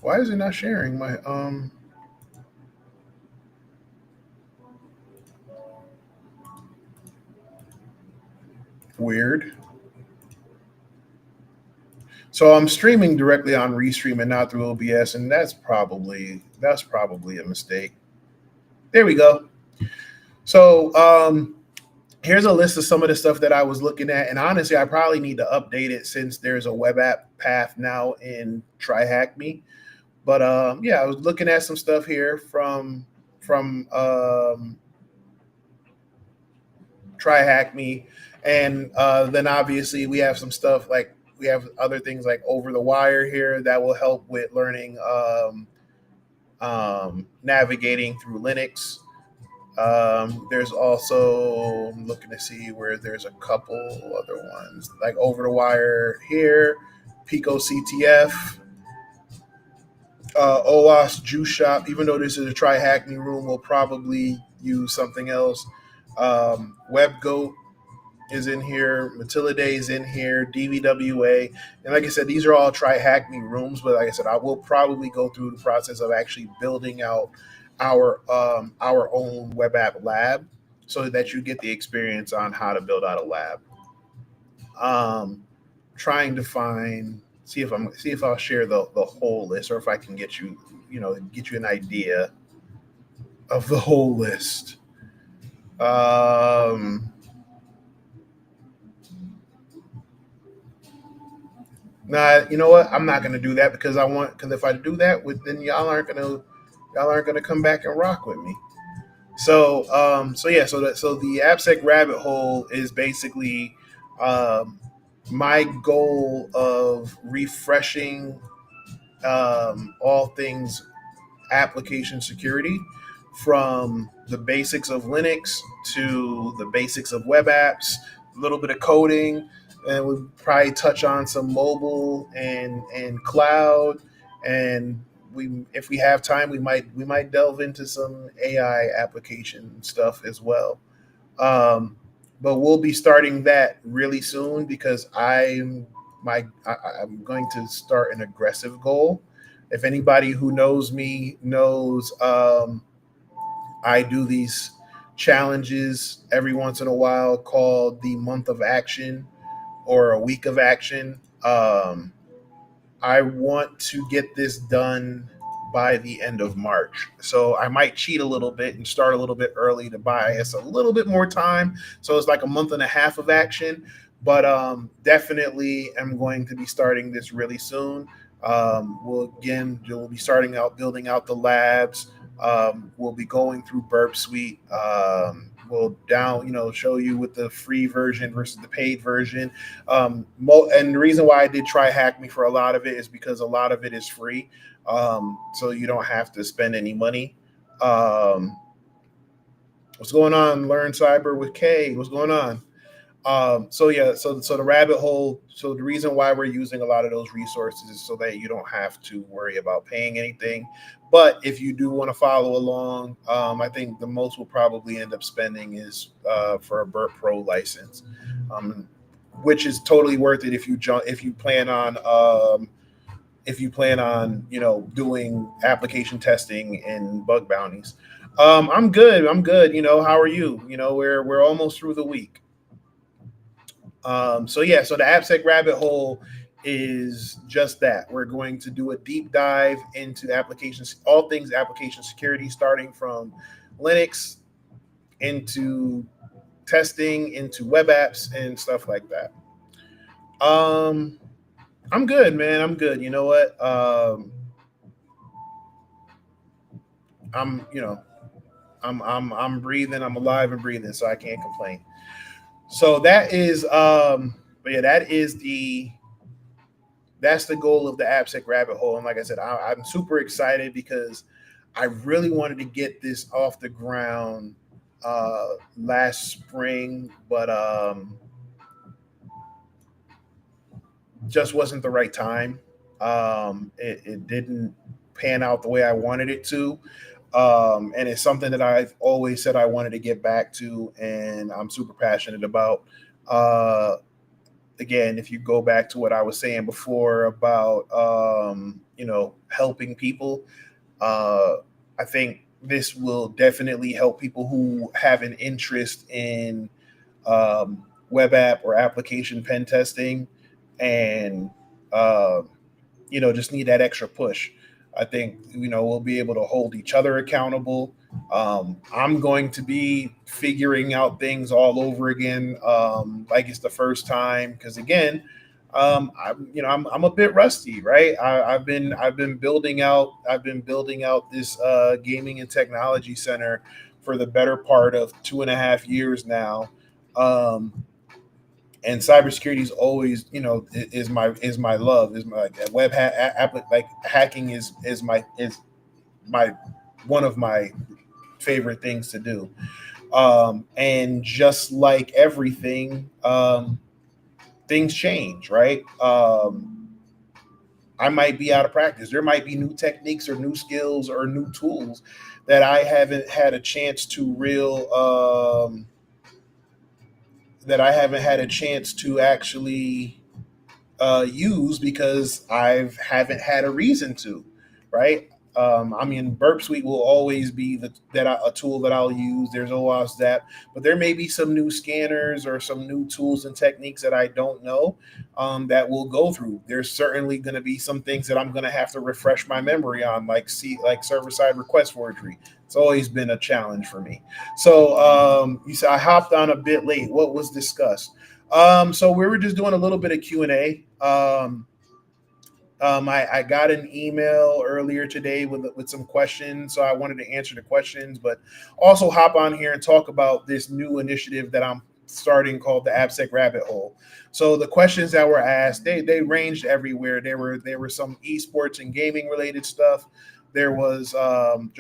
Why is it not sharing my weird. So I'm streaming directly on Restream and not through OBS, and that's probably a mistake. There we go. So here's a list of some of the stuff that I was looking at, and honestly, I probably need to update it since there's a web app path now in TryHackMe. But yeah, I was looking at some stuff here from TryHackMe, and then obviously we have some stuff like we have other things like Over the Wire here that will help with learning navigating through Linux. There's also, I'm looking to see where there's a couple other ones like Over the Wire here, Pico CTF, OWASP Juice Shop. Even though this is a TryHackMe room, we'll probably use something else. WebGoat is in here, Matilda is in here, DVWA, and like I said, these are all TryHackMe rooms. But like I said, I will probably go through the process of actually building out our own web app lab, so that you get the experience on how to build out a lab. Trying to see if I'll share the whole list, or if I can get you an idea of the whole list. Nah, you know what? I'm not gonna do that because if I do that, then y'all aren't gonna come back and rock with me. So the Appsec Rabbit Hole is basically my goal of refreshing all things application security, from the basics of Linux to the basics of web apps, a little bit of coding, and we'll probably touch on some mobile and cloud, and if we have time, we might delve into some AI application stuff as well. Um, but we'll be starting that really soon because I'm going to start an aggressive goal. If anybody who knows me knows, I do these challenges every once in a while called the month of action or a week of action. I want to get this done by the end of March. So I might cheat a little bit and start a little bit early to buy us a little bit more time. So it's like a month and a half of action. But definitely am going to be starting this really soon. We'll be starting out building out the labs. We'll be going through Burp Suite. We'll show you with the free version versus the paid version. And the reason why I did try Hack Me for a lot of it is because a lot of it is free, so you don't have to spend any money. What's going on? Learn Cyber with K. What's going on? So the rabbit hole. So the reason why we're using a lot of those resources is so that you don't have to worry about paying anything. But if you do want to follow along, I think the most we'll probably end up spending is for a Burp Pro license, which is totally worth it if you plan on doing application testing and bug bounties. I'm good. How are you? We're almost through the week. So the Appsec Rabbit Hole is just that. We're going to do a deep dive into applications, all things application security, starting from Linux into testing, into web apps and stuff like that. I'm good, man. I'm good. You know what? I'm breathing. I'm alive and breathing, so I can't complain. So that is but yeah, that's the goal of the AppSec Rabbit Hole. And like I said, I'm super excited because I really wanted to get this off the ground last spring, but just wasn't the right time. It didn't pan out the way I wanted it to. And it's something that I've always said I wanted to get back to, and I'm super passionate about. Again, if you go back to what I was saying before about helping people, I think this will definitely help people who have an interest in web app or application pen testing, and just need that extra push. I think we'll be able to hold each other accountable. I'm going to be figuring out things all over again, like it's the first time. Because again, I'm a bit rusty, right? I've been building out this gaming and technology center for the better part of 2.5 years now. And cybersecurity is always, is my love, is my like, like hacking is my one of my favorite things to do. And just like everything, things change, right? I might be out of practice. There might be new techniques or new skills or new tools that I haven't had a chance to actually use because I haven't had a reason to, right? Burp Suite will always be a tool that I'll use. There's OWASP, but there may be some new scanners or some new tools and techniques that I don't know that we'll go through. There's certainly going to be some things that I'm going to have to refresh my memory on, like server-side request forgery. It's always been a challenge for me. So you said I hopped on a bit late. What was discussed? So we were just doing a little bit of Q&A. I got an email earlier today with some questions, so I wanted to answer the questions, but also hop on here and talk about this new initiative that I'm starting called the Appsec Rabbit Hole. So the questions that were asked, they ranged everywhere. There were some esports and gaming related stuff. There were some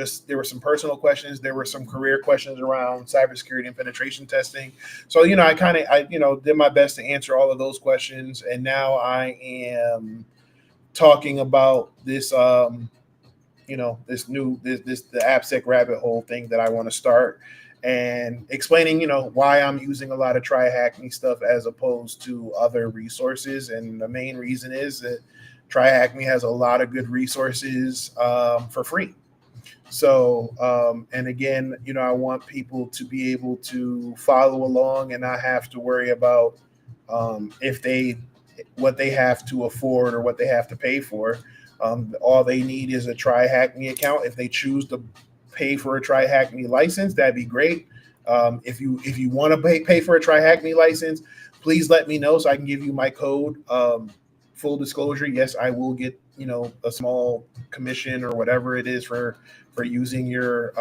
personal questions. There were some career questions around cybersecurity and penetration testing. So I did my best to answer all of those questions, and now I am talking about this this the Appsec Rabbit Hole thing that I want to start, and explaining why I'm using a lot of Try Hack Me stuff as opposed to other resources. And the main reason is that Try Hack Me has a lot of good resources for free. So, and again, I want people to be able to follow along and not have to worry about if they what they have to afford or what they have to pay for. All they need is a Try Hack Me account. If they choose to pay for a Try Hack Me license, that'd be great. If you want to pay for a Try Hack Me license, please let me know so I can give you my code. Full disclosure, yes, I will get a small commission or whatever it is for using your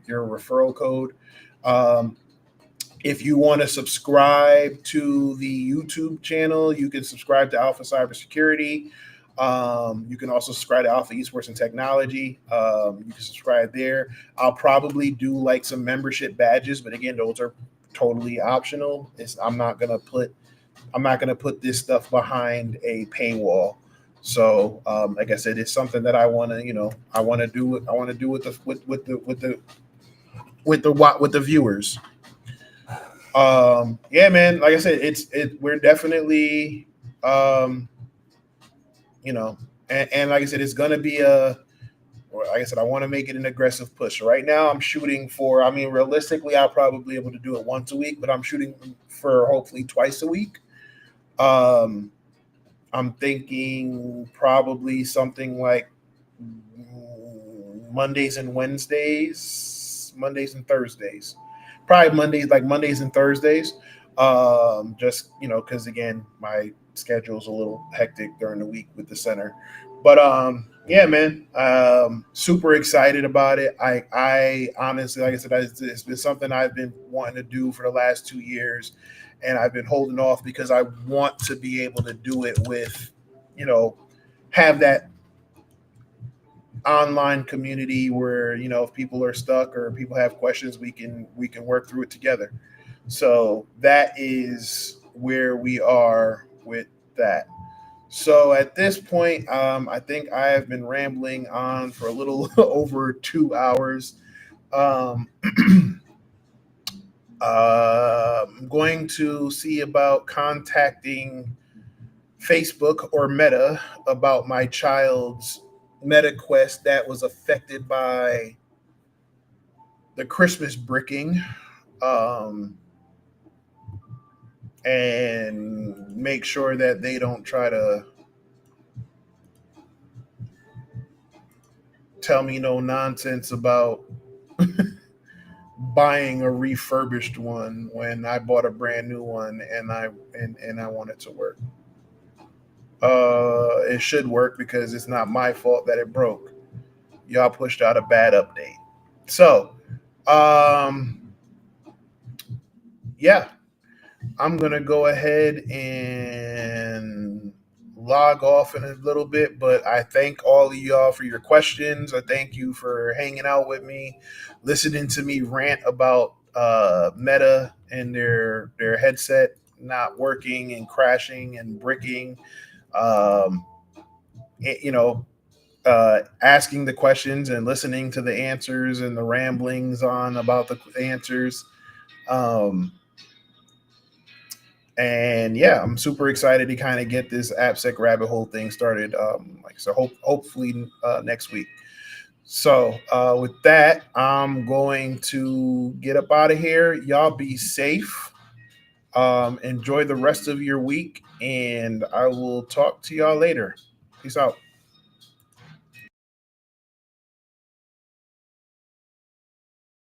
referral code. Um, if you want to subscribe to the YouTube channel, you can subscribe to Alpha Cybersecurity. You can also subscribe to Alpha Esports and Technology. You can subscribe there. I'll probably do like some membership badges, but again, those are totally optional. I'm not gonna put this stuff behind a paywall. So, like I said, it's something that I want to do. I want to do with the viewers. Yeah, man. Like I said, we're definitely, um, you know, and like I said, it's gonna be like I said, I want to make it an aggressive push. Right now, I'm shooting for. I mean, realistically, I'll probably be able to do it once a week, but I'm shooting for hopefully twice a week. Um, I'm thinking probably something like Mondays and Wednesdays, Mondays and Thursdays. Probably Mondays and Thursdays. Just because again, my schedule's a little hectic during the week with the center. But yeah, man, super excited about it. I honestly, like I said, it's been something I've been wanting to do for the last 2 years, and I've been holding off because I want to be able to do it with, you know, have that online community where if people are stuck or people have questions, we can work through it together. So that is where we are with that. So at this point, I think I have been rambling on for a little over 2 hours. um, I'm going to see about contacting Facebook or Meta about my child's Meta Quest that was affected by the Christmas bricking, um, and make sure that they don't try to tell me no nonsense about buying a refurbished one when I bought a brand new one and I want it to work. It should work because it's not my fault that it broke. Y'all pushed out a bad update. So, um, yeah, I'm gonna go ahead and log off in a little bit, but I thank all of y'all for your questions. I thank you for hanging out with me, listening to me rant about Meta and their headset not working and crashing and bricking. Um, it- you know, asking the questions and listening to the answers and the ramblings on about the answers. Um, and yeah, I'm super excited to kind of get this AppSec rabbit hole thing started. Like so, hopefully next week. So with that, I'm going to get up out of here. Y'all be safe. Enjoy the rest of your week, and I will talk to y'all later. Peace out.